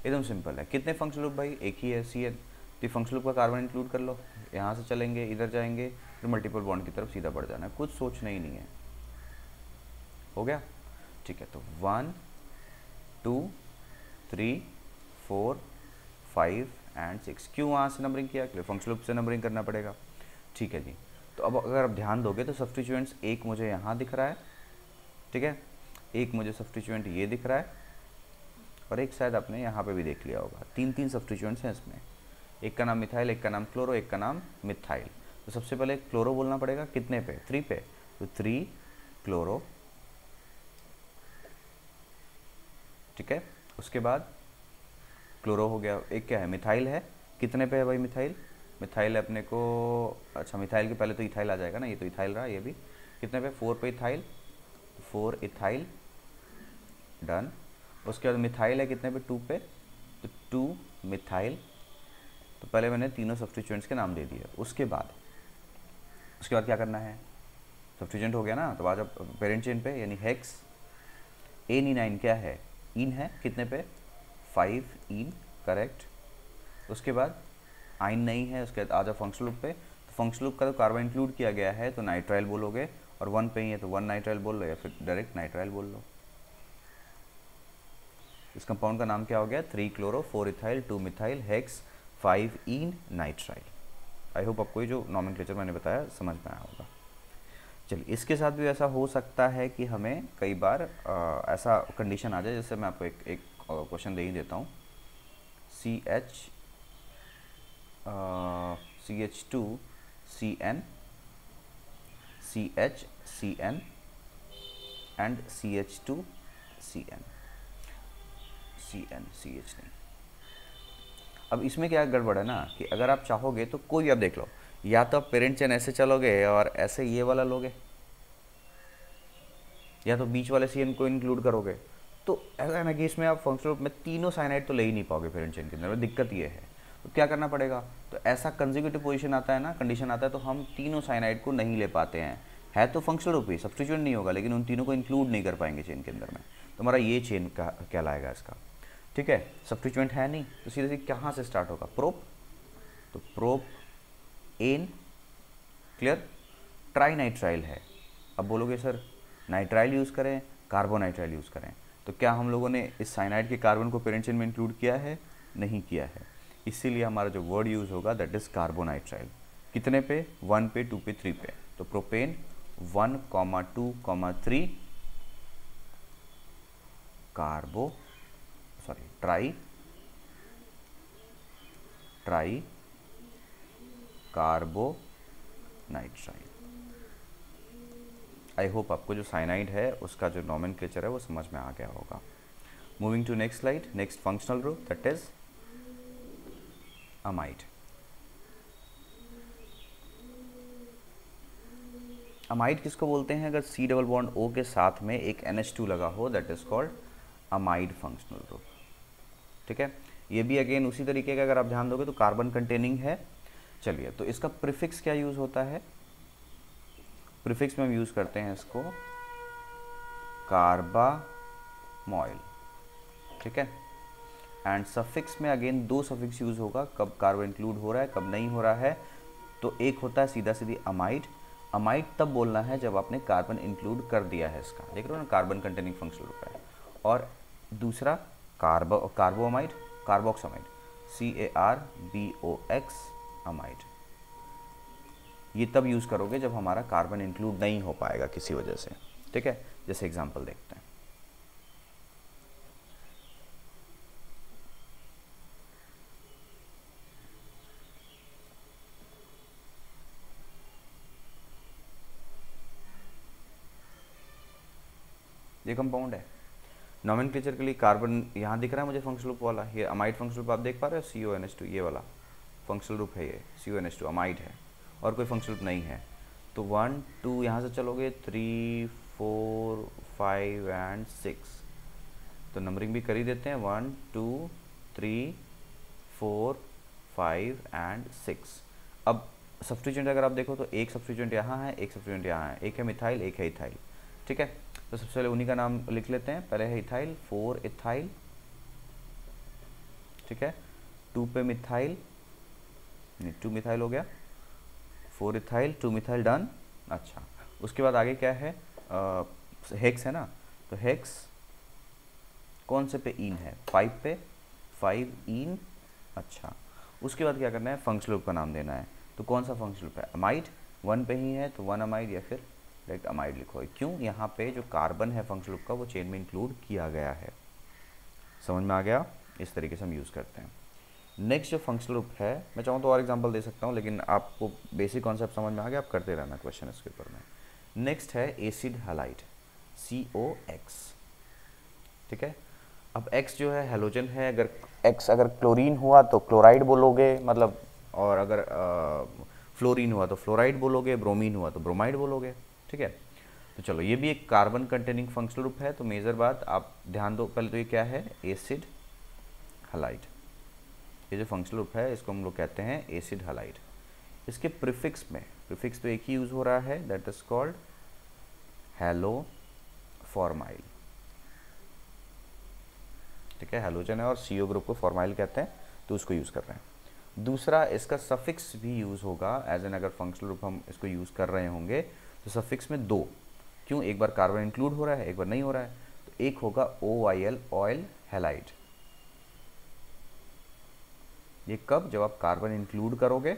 एकदम सिंपल है। कितने फंक्शनल ग्रुप भाई? एक ही है CN, तो फंक्शनल ग्रुप का कार्बन इंक्लूड कर लो। यहाँ से चलेंगे, इधर जाएंगे, फिर मल्टीपल बॉन्ड की तरफ सीधा बढ़ जाना है, कुछ सोचना ही नहीं है। हो गया? ठीक है, तो 1 2 3 4 5 एंड 6। क्यों वहाँ से नंबरिंग किया? क्योंकि फंक्शनल ग्रुप से नंबरिंग करना पड़ेगा। ठीक है जी। तो अब अगर आप ध्यान दोगे तो सब्स्टिट्यूएंट्स एक मुझे यहाँ दिख रहा है, ठीक है, एक मुझे सब्स्टिट्यूएंट ये दिख रहा है और एक शायद आपने यहाँ पे भी देख लिया होगा। तीन सब्स्टिट्यूएंट्स हैं इसमें, एक का नाम मिथाइल, एक का नाम क्लोरो, एक का नाम मिथाइल। तो सबसे पहले क्लोरो बोलना पड़ेगा, कितने पे? 3 पे, तो 3 क्लोरो, ठीक है। उसके बाद क्लोरो हो गया, एक क्या है? मिथाइल है। कितने पे है भाई मिथाइल? मिथाइल अपने को, अच्छा मिथाइल के पहले तो इथाइल आ जाएगा ना, ये तो इथाइल रहा, ये भी कितने पे? 4 पे इथाइल, 4 इथाइल, डन। उसके बाद मिथाइल है कितने पे? 2 पे, तो 2 मिथाइल। तो पहले मैंने तीनों सब्स्टिट्यूएंट्स के नाम दे दिए। उसके बाद क्या करना है? सब्स्टिट्यूएंट हो गया ना, तो आज अब पेरेंट चेन पे, यानी हेक्स एनिनाइन क्या है? इन है, कितने पे? 5 इन, करेक्ट। उसके बाद आइन नहीं है, उसके बाद आ जाओ फंक्शनल ग्रुप पे। तो फंक्शनल ग्रुप का तो कार्बन इंक्लूड किया गया है, तो नाइट्राइल बोलोगे, और 1 पे ही है तो 1 नाइट्राइल बोल लो, या फिर डायरेक्ट नाइट्राइल बोल लो। इस कंपाउंड का नाम क्या हो गया? 3 क्लोरो, 4 इथाइल, 2 मिथाइल, हेक्स 5 इन नाइट्राइल। आई होप आपको ये जो नॉमेनक्लेचर मैंने बताया समझ में आया होगा। चलिए, इसके साथ भी ऐसा हो सकता है कि हमें कई बार ऐसा कंडीशन आ जाए, जैसे मैं आपको एक क्वेश्चन दे ही देता हूँ। CH2 CN CH CN and CH2 CN CH नहीं। अब इसमें क्या गड़बड़ है ना, कि अगर आप चाहोगे तो कोई भी आप देख लो, या तो आप पेरेंट चेन ऐसे चलोगे और ऐसे ये वाला लोगे, या तो बीच वाले CN को इंक्लूड करोगे। तो ऐसा है ना कि इसमें आप फंक्शनल ग्रुप में तीनों साइनाइड तो ले ही नहीं पाओगे पेरेंट चेन के अंदर, दिक्कत ये है। तो क्या करना पड़ेगा? तो ऐसा कंसेक्यूटिव पोजीशन आता है ना, कंडीशन आता है, तो हम तीनों साइनाइड को नहीं ले पाते हैं। है तो फंक्शनल ग्रुप ही, सब्स्टिट्यूएंट नहीं होगा, लेकिन उन तीनों को इंक्लूड नहीं कर पाएंगे चेन के अंदर में। तो हमारा ये चेन का कहलाएगा इसका, ठीक है। सब्स्टिट्यूएंट है नहीं, तो सीधे सीधे कहाँ से स्टार्ट होगा? प्रोप, तो propane, clear. Tri nitrile है। अब बोलोगे सर नाइट्राइल यूज़ करें, कार्बोनाइट्राइल यूज़ करें, तो क्या हम लोगों ने इस साइनाइड के कार्बन को पेरेंट चेन में इंक्लूड किया है? नहीं किया है। इसीलिए हमारा जो वर्ड यूज़ होगा दैट इज़ कार्बोनाइट्राइल। कितने पे? 1 पे, 2 पे, 3 पे। तो प्रोपेन 1, 2, 3 ट्राई कार्बोनाइट्राइल। आई होप आपको जो साइनाइड है उसका जो नॉमेनक्लेचर है वो समझ में आ गया होगा। Moving to next slide, next functional group that is amide. Amide किसको बोलते हैं? अगर C डबल बॉन्ड O के साथ में एक NH2 लगा हो, that is called amide functional group, ठीक है। ये भी अगेन उसी तरीके का, अगर आप ध्यान दोगे तो कार्बन कंटेनिंग है। चलिए, तो इसका प्रीफिक्स क्या यूज़ होता है? प्रीफिक्स में हम यूज़ करते हैं इसको कार्बामॉइल, ठीक है। एंड सफिक्स में अगेन 2 सफिक्स यूज़ होगा, कब कार्बन इंक्लूड हो रहा है, कब नहीं हो रहा है। तो एक होता है सीधा सीधी अमाइड। अमाइड तब बोलना है जब आपने कार्बन इंक्लूड कर दिया है इसका, देख रहे हो ना, कार्बन कंटेनिंग फंक्शनल ग्रुप है। और दूसरा कार्बोअमाइड, कार्बोक्सामाइड, CARBOX अमाइड। ये तब यूज़ करोगे जब हमारा कार्बन इंक्लूड नहीं हो पाएगा किसी वजह से, ठीक है। जैसे एग्जांपल देखते हैं। ये कंपाउंड है, नॉमेनक्लेचर के लिए कार्बन यहाँ दिख रहा है मुझे फंक्शनल ग्रुप वाला, ये अमाइड फंक्शनल ग्रुप आप देख पा रहे हो, CONH2 ये वाला फंक्शनल ग्रुप है, ये CONH2 अमाइड है, और कोई फंक्शनल ग्रुप नहीं है। तो 1 2 यहाँ से चलोगे, 3 4 5 एंड 6, तो नंबरिंग भी कर ही देते हैं, 1 2 3 4 5 एंड 6। अब सब्स्टिट्यूएंट अगर आप देखो तो एक सब्स्टिट्यूएंट यहाँ है, एक सब्स्टिट्यूएंट यहाँ है, एक है मिथाइल, एक है इथाइल। ठीक है, तो सबसे पहले उन्हीं का नाम लिख लेते हैं। पहले है इथाइल, 4 इथाइल, ठीक है, 2 पे मिथाइल, नहीं 2 मिथाइल हो गया, 4 इथाइल, 2 मिथाइल, डन। अच्छा, उसके बाद आगे क्या है, हेक्स है ना, तो हेक्स कौन से पे इन है, 5 पे, 5 इन। अच्छा, उसके बाद क्या करना है, फंक्शनल ग्रुप का नाम देना है। तो कौन सा फंक्शनल ग्रुप है, अमाइड, 1 पे ही है तो 1 अमाइड, या फिर डायरेक्ट अमाइड लिखो। क्यों, यहाँ पे जो कार्बन है फंक्शनल ग्रुप का वो चेन में इंक्लूड किया गया है। समझ में आ गया, इस तरीके से हम यूज़ करते हैं। नेक्स्ट जो फंक्शनल ग्रुप है, मैं चाहूँ तो और एग्जांपल दे सकता हूँ, लेकिन आपको बेसिक कॉन्सेप्ट समझ में आ गया, आप करते रहना क्वेश्चन इसके ऊपर में। नेक्स्ट है एसिड हैलाइड, COX। ठीक है, अब X जो है हेलोजन है, अगर X अगर क्लोरीन हुआ तो क्लोराइड बोलोगे, मतलब, और अगर फ्लोरीन हुआ तो फ्लोराइड बोलोगे, ब्रोमीन हुआ तो ब्रोमाइड बोलोगे। ठीक है, तो चलो ये भी एक कार्बन कंटेनिंग फंक्शनल ग्रुप है। तो मेजर बात आप ध्यान दो, पहले तो ये क्या है, एसिड हैलाइड। ये जो फंक्शनल ग्रुप है इसको हम लोग कहते हैं एसिड हैलाइड। इसके प्रीफिक्स में, प्रीफिक्स तो एक ही यूज़ हो रहा है, that is called hello formyl. ठीक है, हेलोजन है और CO ग्रुप को फॉर्माइल कहते हैं, तो उसको यूज़ कर रहे हैं। दूसरा, इसका सफिक्स भी यूज़ होगा एज एन, अगर फंक्शनल ग्रुप हम इसको यूज़ कर रहे होंगे तो सफिक्स में 2। क्यों, एक बार कार्बन इंक्लूड हो रहा है, एक बार नहीं हो रहा है, तो एक होगा OIL, ऑयल हैलाइड। ये कब, जब आप कार्बन इंक्लूड करोगे,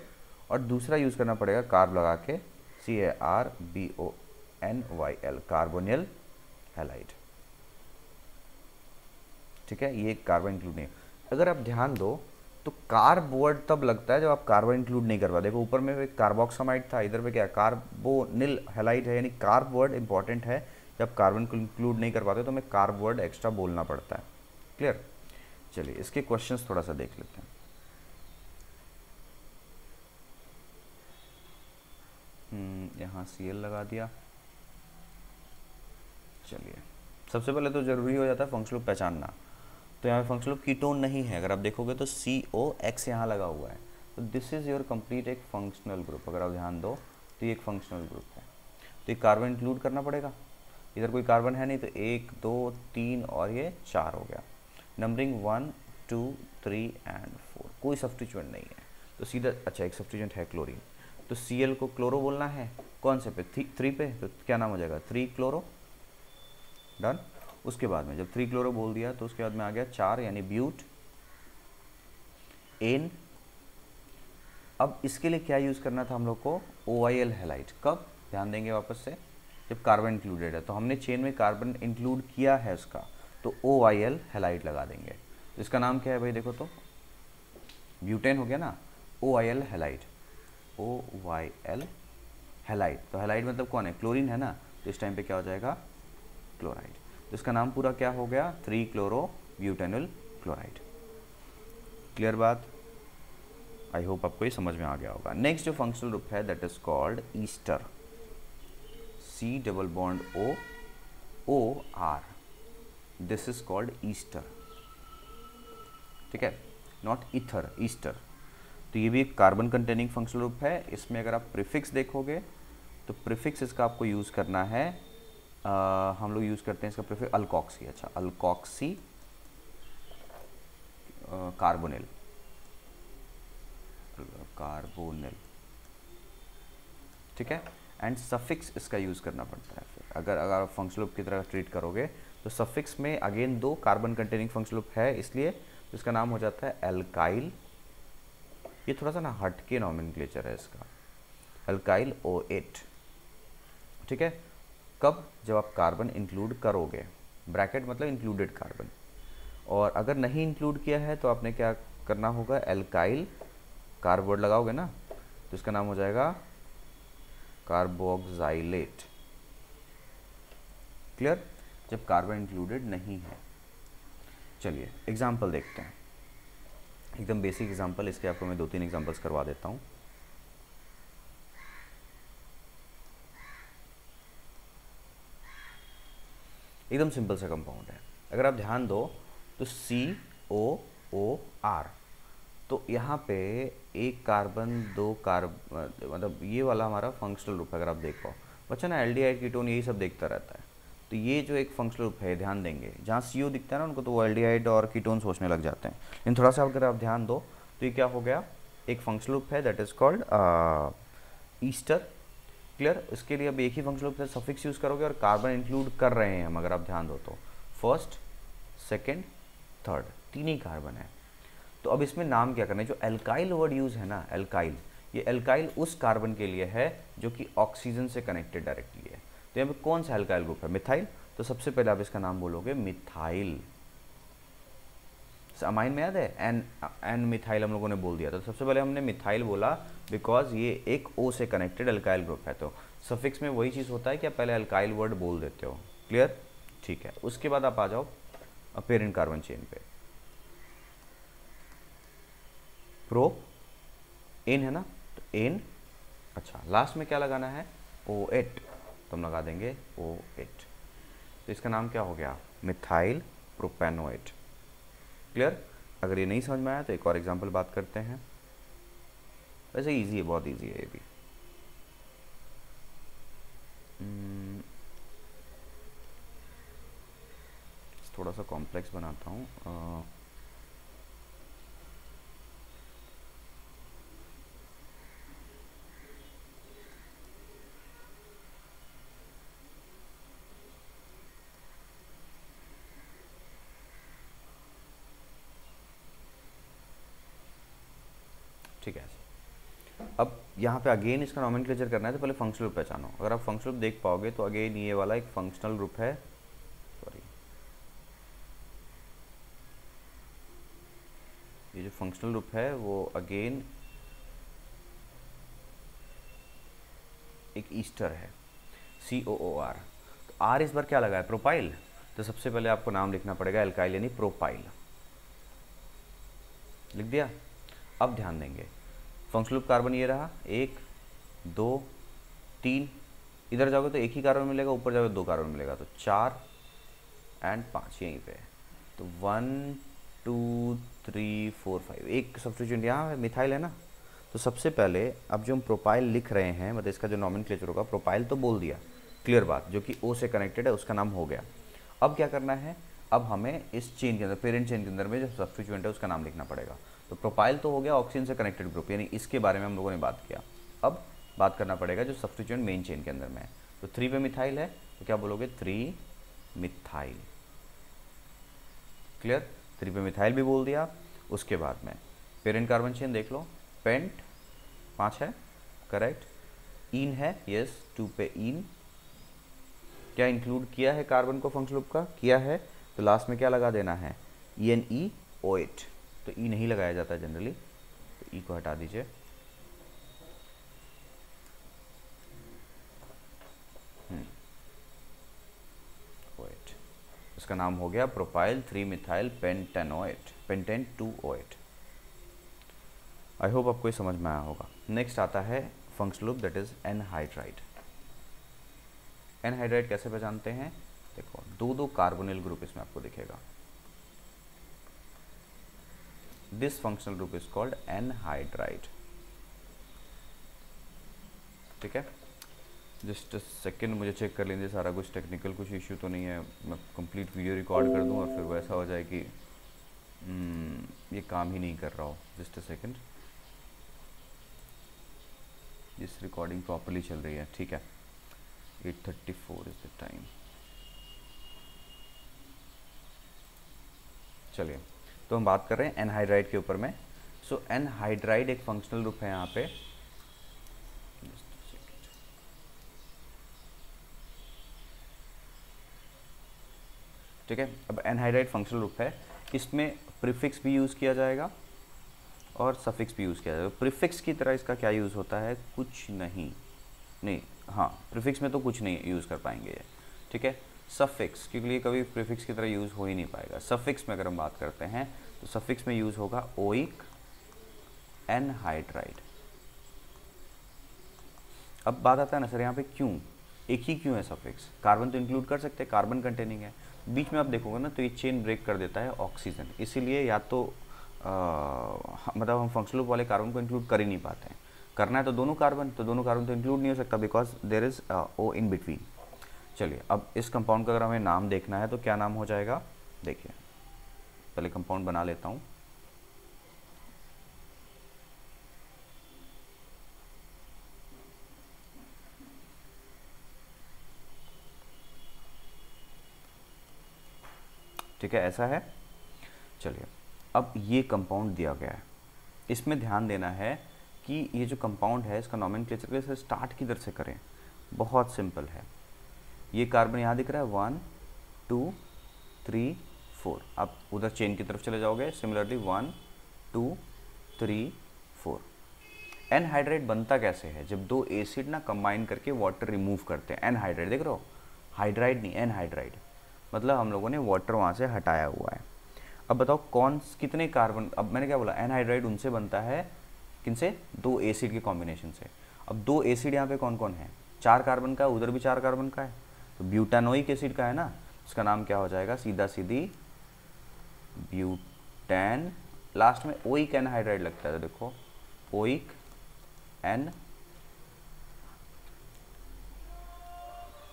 और दूसरा यूज़ करना पड़ेगा कार्ब लगा के, CARBONYL, कार्बोनिल हैलाइड। ठीक है, ये कार्बन इंक्लूड नहीं। अगर आप ध्यान दो तो कार्ब वर्ड तब लगता है जब आप कार्बन इंक्लूड नहीं करवा। देखो ऊपर में एक कार्बोक्सामाइड था, इधर पे क्या कार्बोनिल हैलाइड है, यानी कार्ब वर्ड इंपॉर्टेंट है। जब कार्बन को इंक्लूड नहीं करवाते तो हमें कार्ब वर्ड एक्स्ट्रा बोलना पड़ता है। क्लियर, चलिए इसके क्वेश्चंस थोड़ा सा देख लेते हैं। यहाँ Cl लगा दिया। चलिए, सबसे पहले तो ज़रूरी हो जाता है फंक्शनल ग्रुप पहचानना। तो यहाँ पे फंक्शनल ग्रुप कीटोन नहीं है, अगर आप देखोगे तो COX यहाँ लगा हुआ है, तो दिस इज़ योर कंप्लीट एक फंक्शनल ग्रुप। अगर आप ध्यान दो तो ये एक फंक्शनल ग्रुप है, तो ये कार्बन इंक्लूड करना पड़ेगा। इधर कोई कार्बन है नहीं, तो 1 2 3 और ये 4 हो गया। नंबरिंग 1 2 3 एंड 4, कोई सब्स्टिट्यूएंट नहीं है, तो सीधा, अच्छा एक सब्स्टिट्यूएंट है क्लोरीन, तो Cl को क्लोरो बोलना है। कौन से पे, 3 पे, तो क्या नाम हो जाएगा, 3 क्लोरो, डन। उसके बाद में जब 3 क्लोरो बोल दिया तो उसके बाद में आ गया 4, यानी ब्यूट एन। अब इसके लिए क्या यूज़ करना था हम लोग को, OIL हैलाइड। कब, ध्यान देंगे वापस से, जब कार्बन इंक्लूडेड है, तो हमने चेन में कार्बन इंक्लूड किया है उसका, तो OIL हैलाइड लगा देंगे। इसका नाम क्या है भाई, देखो तो ब्यूटेन हो गया ना, OIL हैलाइड, OYL हैलाइड। तो हैलाइड मतलब कौन है, क्लोरीन है ना, तो इस टाइम पे क्या हो जाएगा, क्लोराइड। तो इसका नाम पूरा क्या हो गया, 3 क्लोरो ब्यूटेनल क्लोराइड। क्लियर बात, आई होप आपको ये समझ में आ गया होगा। नेक्स्ट जो फंक्शनल ग्रुप है that is called Easter, C double bond OR, this is called Easter. ठीक है, नॉट ईथर, ईस्टर। तो ये भी एक कार्बन कंटेनिंग फंक्शनल ग्रुप है। इसमें अगर आप प्रीफिक्स देखोगे तो प्रीफिक्स इसका आपको यूज़ करना है, हम लोग यूज़ करते हैं इसका प्रीफिक्स अल्कोक्सी। अच्छा, अल्कोक्सी कार्बोनिल, कार्बोनिल। ठीक है, एंड सफिक्स इसका यूज़ करना पड़ता है। फिर अगर आप फंक्शनल ग्रुप की तरह ट्रीट करोगे तो सफिक्स में again 2 carbon containing functional group है, इसलिए इसका नाम हो जाता है एल्काइल। ये थोड़ा सा ना हटके नॉमेनक्लेचर है इसका, अल्काइल O8। ठीक है, कब, जब आप कार्बन इंक्लूड करोगे, ब्रैकेट मतलब इंक्लूडेड कार्बन, और अगर नहीं इंक्लूड किया है तो आपने क्या करना होगा, एल्काइल, कार्ब वर्ड लगाओगे ना, तो इसका नाम हो जाएगा कार्बोक्साइलेट। क्लियर, जब कार्बन इंक्लूडेड नहीं है। चलिए एग्जाम्पल देखते हैं, एकदम बेसिक एग्जाम्पल, इसके आपको मैं 2-3 एग्जाम्पल्स करवा देता हूँ। एकदम सिंपल सा कंपाउंड है, अगर आप ध्यान दो तो COOR, तो यहाँ पे एक कार्बन दो मतलब ये वाला हमारा फंक्शनल ग्रुप है। अगर आप देख पाओ बच्चा ना, एल्डिहाइड कीटोन यही सब देखता रहता है। तो ये जो एक फंक्शनल ग्रुप है, ध्यान देंगे, जहाँ CO दिखता है ना उनको तो वो एल्डिहाइड और कीटोन सोचने लग जाते हैं। लेकिन थोड़ा सा अगर आप ध्यान दो तो ये क्या हो गया, एक फंक्शनल ग्रुप है that is called Easter. Clear? इसके लिए अब एक ही फंक्शनल ग्रुप से सफिक्स यूज़ करोगे और कार्बन इंक्लूड कर रहे हैं हम, अगर आप ध्यान दो तो फर्स्ट सेकेंड थर्ड तीन ही कार्बन है। तो अब इसमें नाम क्या करना है, जो एल्काइल वर्ड यूज़ है ना, एल्काइल, ये एल्काइल उस कार्बन के लिए है जो कि ऑक्सीजन से कनेक्टेड डायरेक्टली है। तो यहाँ पे कौन सा एल्काइल ग्रुप है, मिथाइल। तो सबसे पहले आप इसका नाम बोलोगे मिथाइल। अमाइन में याद है एन मिथाइल हम लोगों ने बोल दिया था, तो सबसे पहले हमने मिथाइल बोला बिकॉज ये एक O से कनेक्टेड एल्काइल ग्रुप है। तो सफिक्स में वही चीज़ होता है कि आप पहले एल्काइल वर्ड बोल देते हो। क्लियर? ठीक है। उसके बाद आप आ जाओ पेरेंट कार्बन चेन पे, प्रो एन है ना, तो एन। अच्छा, लास्ट में क्या लगाना है, O8, तो हम लगा देंगे O8। तो इसका नाम क्या हो गया, मिथाइल प्रोपेनोएट। क्लियर? अगर ये नहीं समझ में आया तो एक और एग्जांपल बात करते हैं। वैसे इजी है, बहुत इजी है ये भी। थोड़ा सा कॉम्प्लेक्स बनाता हूँ। ठीक है। अब यहाँ पे अगेन इसका नॉमेनक्लेचर करना है तो पहले फंक्शनल ग्रुप पहचानो। अगर आप फंक्शनल ग्रुप देख पाओगे तो अगेन ये वाला एक फंक्शनल ग्रुप है, सॉरी, ये जो फंक्शनल ग्रुप है वो अगेन एक ईस्टर है, COOR। तो R इस बार क्या लगा है, प्रोपाइल। तो सबसे पहले आपको नाम लिखना पड़ेगा एल्काइल यानी प्रोपाइल। लिख दिया। अब ध्यान देंगे, फंक्शनल ग्रुप कार्बन ये रहा, 1 2 3, इधर जाओगे तो एक ही कार्बन मिलेगा, ऊपर जाओगे 2 कार्बन मिलेगा, तो 4 एंड 5 यहीं पे। तो 1 2 3 4 5, एक सब्स्टिट्यूएंट यहाँ है, मिथाइल है ना। तो सबसे पहले अब जो हम प्रोपाइल लिख रहे हैं, मतलब इसका जो नॉमेनक्लेचर होगा, प्रोपाइल तो बोल दिया, क्लियर बात, जो कि O से कनेक्टेड है उसका नाम हो गया। अब क्या करना है, अब हमें इस चेन के अंदर, पेरेंट चेन के अंदर में जो सब्स्टिट्यूएंट है उसका नाम लिखना पड़ेगा। तो प्रोपाइल तो हो गया ऑक्सीजन से कनेक्टेड ग्रुप, यानी इसके बारे में हम लोगों ने बात किया। अब बात करना पड़ेगा जो सब्स्टिट्यूएंट मेन चेन के अंदर में है। तो 3 पे मिथाइल है तो क्या बोलोगे, 3 मिथाइल। क्लियर? 3 पे मिथाइल भी बोल दिया। उसके बाद में पेरेंट कार्बन चेन देख लो, पेंट 5 है, करेक्ट। इन है, यस, 2 पे इन। क्या इंक्लूड किया है कार्बन को फंक्शनल ग्रुप का, किया है। तो लास्ट में क्या लगा देना है, EnO8। तो ई नहीं लगाया जाता जनरली, तो ई को हटा दीजिए। O8, इसका नाम हो गया propyl 3 methyl pentanoate, pentane 2O8। I hope आपको ये समझ में आया होगा। नेक्स्ट आता है functional group that is anhydride. Anhydride कैसे पहचानते हैं, देखो 2 कार्बोनिल ग्रुप इसमें आपको दिखेगा। This functional group is called anhydride. ठीक है, जस्ट सेकेंड मुझे चेक कर लीजिए, सारा कुछ टेक्निकल कुछ इश्यू तो नहीं है। मैं कंप्लीट वीडियो रिकॉर्ड कर दूं और फिर वैसा हो जाए कि ये काम ही नहीं कर रहा हो। जस्ट अ सेकेंड, जिस रिकॉर्डिंग प्रॉपरली चल रही है, ठीक है। 8:34 इज द टाइम। चलिए, तो हम बात कर रहे हैं एनहाइड्राइड के ऊपर में। सो एनहाइड्राइड एक फंक्शनल ग्रुप है यहाँ पे। ठीक है, अब एनहाइड्राइड फंक्शनल ग्रुप है, इसमें प्रीफिक्स भी यूज़ किया जाएगा और सफिक्स भी यूज़ किया जाएगा। प्रीफिक्स की तरह इसका क्या यूज़ होता है, कुछ नहीं, हाँ, प्रीफिक्स में तो कुछ नहीं यूज़ कर पाएंगे ये। ठीक है, सफिक्स क्योंकि ये कभी प्रीफिक्स की तरह यूज़ हो ही नहीं पाएगा। सफिक्स में अगर हम बात करते हैं तो सफिक्स में यूज़ होगा ओइक एनहाइड्राइड। अब बात आता है ना सर यहाँ पे क्यों, एक ही क्यों है सफिक्स, कार्बन तो इंक्लूड कर सकते हैं, कार्बन कंटेनिंग है। बीच में आप देखोगे ना तो ये चेन ब्रेक कर देता है ऑक्सीजन, इसीलिए या तो मतलब हम फंक्शनल ग्रुप वाले कार्बन को इंक्लूड कर ही नहीं पाते हैं। करना है तो दोनों कार्बन तो इंक्लूड नहीं हो सकता, because there is O in between. चलिए अब इस कंपाउंड का अगर हमें नाम देखना है तो क्या नाम हो जाएगा, देखिए पहले कंपाउंड बना लेता हूँ। ठीक है, ऐसा है। चलिए अब ये कंपाउंड दिया गया है, इसमें ध्यान देना है कि ये जो कंपाउंड है इसका नॉमेनक्लेचर कैसे स्टार्ट किधर से करें। बहुत सिंपल है, ये कार्बन यहाँ दिख रहा है 1 2 3 4, आप उधर चेन की तरफ चले जाओगे, सिमिलरली 1 2 3 4। एनहाइड्राइड बनता कैसे है, जब दो एसिड ना कंबाइन करके वाटर रिमूव करते हैं। एनहाइड्राइड देख रहे हो, हाइड्राइड नहीं, एनहाइड्राइड मतलब हम लोगों ने वाटर वहाँ से हटाया हुआ है। अब बताओ कौन कितने कार्बन, अब मैंने क्या बोला, एनहाइड्राइड उनसे बनता है किनसे, दो एसिड के कॉम्बिनेशन से। अब दो एसिड यहाँ पे कौन कौन है, 4 कार्बन का, उधर भी 4 कार्बन का है, तो ब्यूटानोइक एसिड का है ना, उसका नाम क्या हो जाएगा, सीधा सीधी ब्यूटेन। लास्ट में ओइक एनहाइड्राइड लगता है, तो देखो ओइक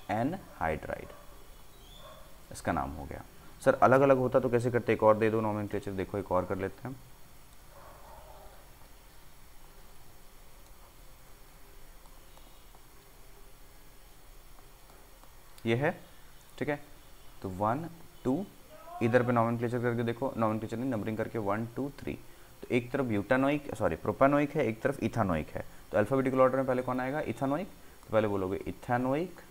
एनहाइड्राइड इसका नाम हो गया। सर अलग अलग होता तो कैसे करते, एक और दे दो नॉमेनक्लेचर, देखो एक और कर लेते हैं। ये है, ठीक है, तो 1 2 इधर पे नॉमेनक्लेचर करके देखो, नॉमेनक्लेचर नहीं नंबरिंग करके 1 2 3, तो एक तरफ ब्यूटानोइक सॉरी प्रोपानोइक है, एक तरफ इथानोइक है, तो अल्फाबेटिकल ऑर्डर में पहले कौन आएगा, इथानोइक, तो पहले बोलोगे इथानोइक,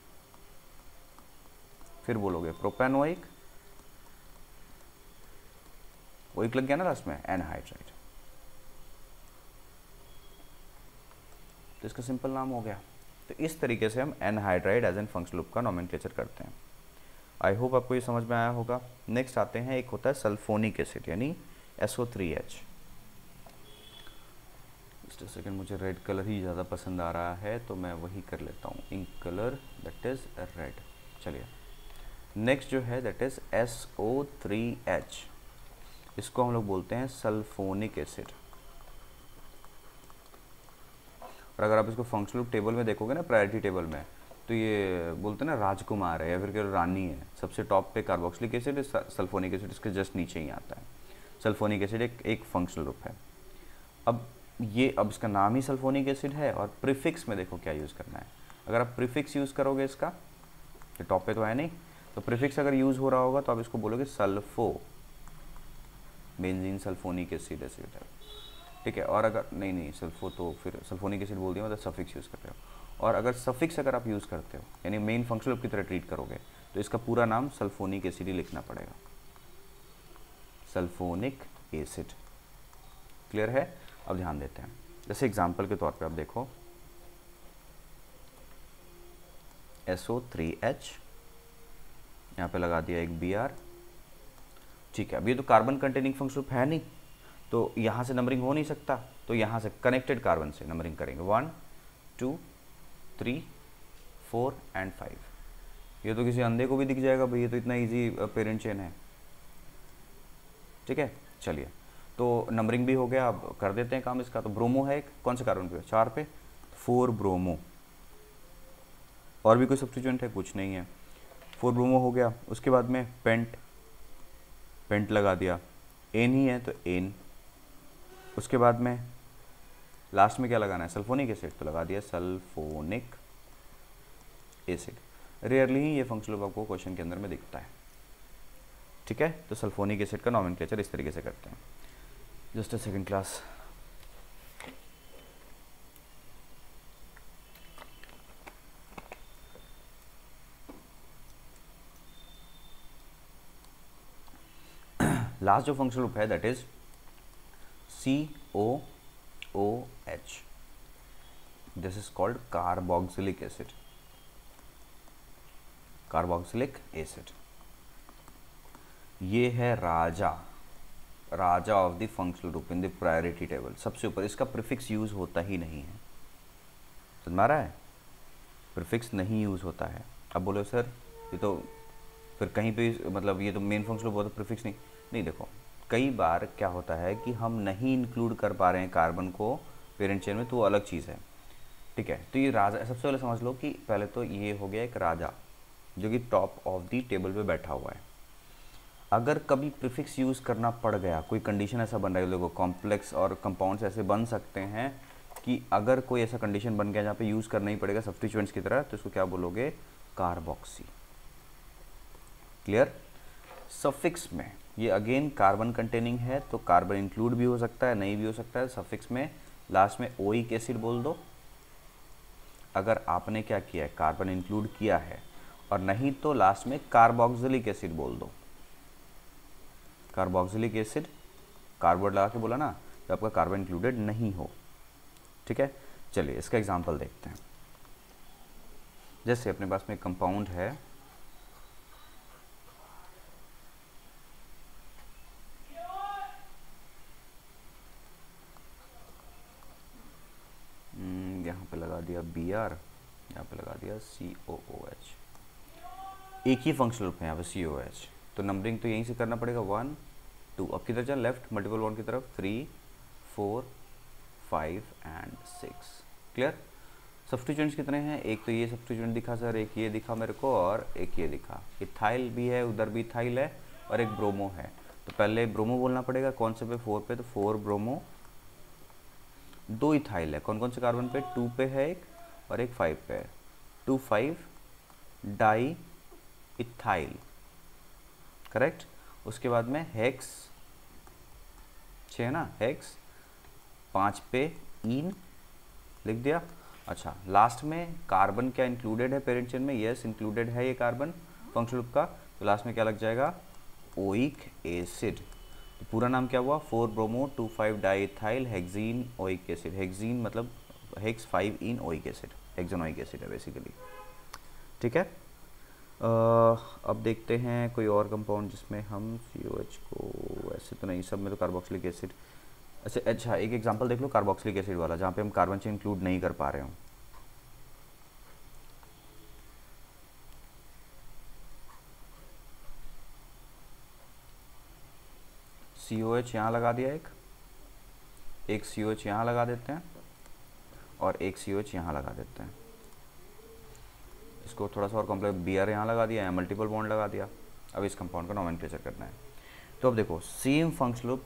फिर बोलोगे प्रोपानोइक, ओइक लग गया ना लास्ट में, एनहाइड्राइड, तो इसका सिंपल नाम हो गया। तो इस तरीके से हम anhydride as an functional group का नॉमेनक्लेचर करते हैं। आई होप आपको ये समझ में आया होगा। नेक्स्ट आते हैं, एक होता है सल्फोनिक एसिड यानी SO3H। जस्ट सेकेंड, मुझे रेड कलर ही ज़्यादा पसंद आ रहा है तो मैं वही कर लेता हूँ, ink colour that is red. चलिए नेक्स्ट जो है दैट इज़ SO3H, इसको हम लोग बोलते हैं सल्फोनिक एसिड। और अगर आप इसको फंक्शनल टेबल में देखोगे ना, प्रायोरिटी टेबल में, तो ये बोलते हैं ना राजकुमार है या फिर रानी है, सबसे टॉप पे कार्बोक्सिलिक एसिड, सल्फोनिक एसिड इसके जस्ट नीचे ही आता है। सल्फोनिक एसिड एक फंक्शनल ग्रुप है। अब इसका नाम ही सल्फोनिक एसिड है, और प्रीफिक्स में देखो क्या यूज़ करना है। अगर आप प्रीफिक्स यूज़ करोगे इसका, तो टॉप पे तो है नहीं, तो प्रीफिक्स अगर यूज़ हो रहा होगा तो आप इसको बोलोगे सल्फो बेंजीन सल्फोनिक एसिड है, ठीक है। और अगर नहीं सल्फो तो फिर सल्फोनिक एसिड बोल दिया, मतलब सफिक्स यूज़ कर रहे हो। और अगर सफिक्स अगर आप यूज़ करते हो यानी मेन फंक्शनल ग्रुप की तरह ट्रीट करोगे, तो इसका पूरा नाम सल्फोनिक एसिड ही लिखना पड़ेगा, सल्फोनिक एसिड। क्लियर है। अब ध्यान देते हैं, जैसे एग्जांपल के तौर पे आप देखो SO3H, यहाँ पे लगा दिया एक Br, ठीक है। अब ये तो कार्बन कंटेनिंग फंक्शनल ग्रुप है नहीं, तो यहाँ से नंबरिंग हो नहीं सकता, तो यहाँ से कनेक्टेड कार्बन से नंबरिंग करेंगे 1 2 3 4 एंड 5। ये तो किसी अंधे को भी दिख जाएगा भाई, ये तो इतना इजी पेरेंट चेन है, ठीक है। चलिए तो नंबरिंग भी हो गया, अब कर देते हैं काम इसका। तो ब्रोमो है एक, कौन से कार्बन पे, 4 पे, 4 ब्रोमो। और भी कोई सब्स्टिट्यूएंट है, कुछ नहीं है, 4 ब्रोमो हो गया। उसके बाद में पेंट लगा दिया, एन ही है तो एन। उसके बाद में लास्ट में क्या लगाना है, सल्फोनिक एसिड, तो लगा दिया सल्फोनिक एसिड। रेयरली ही ये फंक्शनल ग्रुप आपको क्वेश्चन के अंदर में दिखता है, ठीक है। तो सल्फोनिक एसिड का नॉमेनक्लेचर इस तरीके से करते हैं। Just a second class. Last जो फंक्शनल ग्रुप है that is COOH, this is called carboxylic acid, carboxylic acid. ये है राजा of the functional group in the priority table, सबसे ऊपर। इसका प्रीफिक्स यूज होता ही नहीं है, समझ में आ रहा है, प्रीफिक्स नहीं यूज होता है। अब बोलो सर ये तो फिर कहीं पे मतलब ये तो मेन फंक्शनल ग्रुप, तो प्रीफिक्स नहीं देखो कई बार क्या होता है कि हम नहीं इंक्लूड कर पा रहे हैं कार्बन को पेरेंट चेन में, तो वो अलग चीज़ है। ठीक है, तो ये राजा, सबसे पहले समझ लो कि पहले तो ये हो गया एक राजा जो कि टॉप ऑफ दी टेबल पे बैठा हुआ है। अगर कभी प्रीफिक्स यूज़ करना पड़ गया, कोई कंडीशन ऐसा बन रहा है, देखो कॉम्प्लेक्स और कंपाउंड्स ऐसे बन सकते हैं कि अगर कोई ऐसा कंडीशन बन गया जहाँ पे यूज़ करना ही पड़ेगा सब्स्टिट्यूएंट्स की तरह, तो इसको क्या बोलोगे, कार्बोक्सी। क्लियर। सफिक्स में ये अगेन कार्बन कंटेनिंग है, तो कार्बन इंक्लूड भी हो सकता है, नहीं भी हो सकता है। सफिक्स में लास्ट में ओइक एसिड बोल दो। अगर आपने क्या किया है, कार्बन इंक्लूड किया है, और नहीं तो लास्ट में कार्बोक्सिलिक एसिड बोल दो। कार्बोक्सिलिक एसिड, कार्बोर्ड लगा के बोला ना, तो आपका कार्बन इंक्लूडेड नहीं हो। ठीक है, चलिए इसका एग्जांपल देखते हैं। जैसे अपने पास में कंपाउंड है, यहाँ पे लगा दिया Br, यहाँ पे लगा दिया COOH। एक ही फंक्शनल ग्रुप है यहाँ पे COH, तो नंबरिंग तो यहीं से करना पड़ेगा 1 2। अब किधर चल, लेफ्ट मल्टीपल बॉन्ड की तरफ, 3 4 5 एंड 6। क्लियर। सब्स्टिट्यूएंट्स कितने हैं, एक तो ये सब्स्टिट्यूएंट दिखा सर, एक ये दिखा मेरे को, और एक ये दिखा। इथाइल भी है, उधर भी इथाइल है, और एक ब्रोमो है। तो पहले ब्रोमो बोलना पड़ेगा, कौन से पे, 4 पे, तो 4 ब्रोमो। 2 इथाइल है, कौन कौन से कार्बन पे, 2 पे है एक, और एक 5 पे है। 2 5 डाई इथाइल, करेक्ट। उसके बाद में हेक्स 6 है ना, हेक्स 5 पे इन लिख दिया। अच्छा, लास्ट में कार्बन क्या इंक्लूडेड है पेरेंट चेन में, यस इंक्लूडेड है ये कार्बन फंक्शनल ग्रुप का, तो लास्ट में क्या लग जाएगा, ओइक एसिड। तो पूरा नाम क्या हुआ, 4 bromo 2 5 diethyl hexene oic acid. Hexene मतलब hex 5 ene oic acid, hexane oic acid है बेसिकली। ठीक है। अब देखते हैं कोई और कंपाउंड जिसमें हम COH को, ऐसे तो नहीं, सब में तो कार्बोक्सिलिक एसिड। अच्छा एक एग्जांपल देख लो कार्बोक्सिलिक एसिड वाला, जहाँ पे हम कार्बन चेन इंक्लूड नहीं कर पा रहे हो। COH यहाँ लगा दिया, एक COH यहाँ लगा देते हैं, और एक COH यहाँ लगा देते हैं। इसको थोड़ा सा और कॉम्प्लेक्स, Br यहाँ लगा दिया, यहाँ मल्टीपल बॉन्ड लगा दिया। अब इस कंपाउंड का नोमेनक्लेचर करना है। तो अब देखो सेम फंक्शनल ग्रुप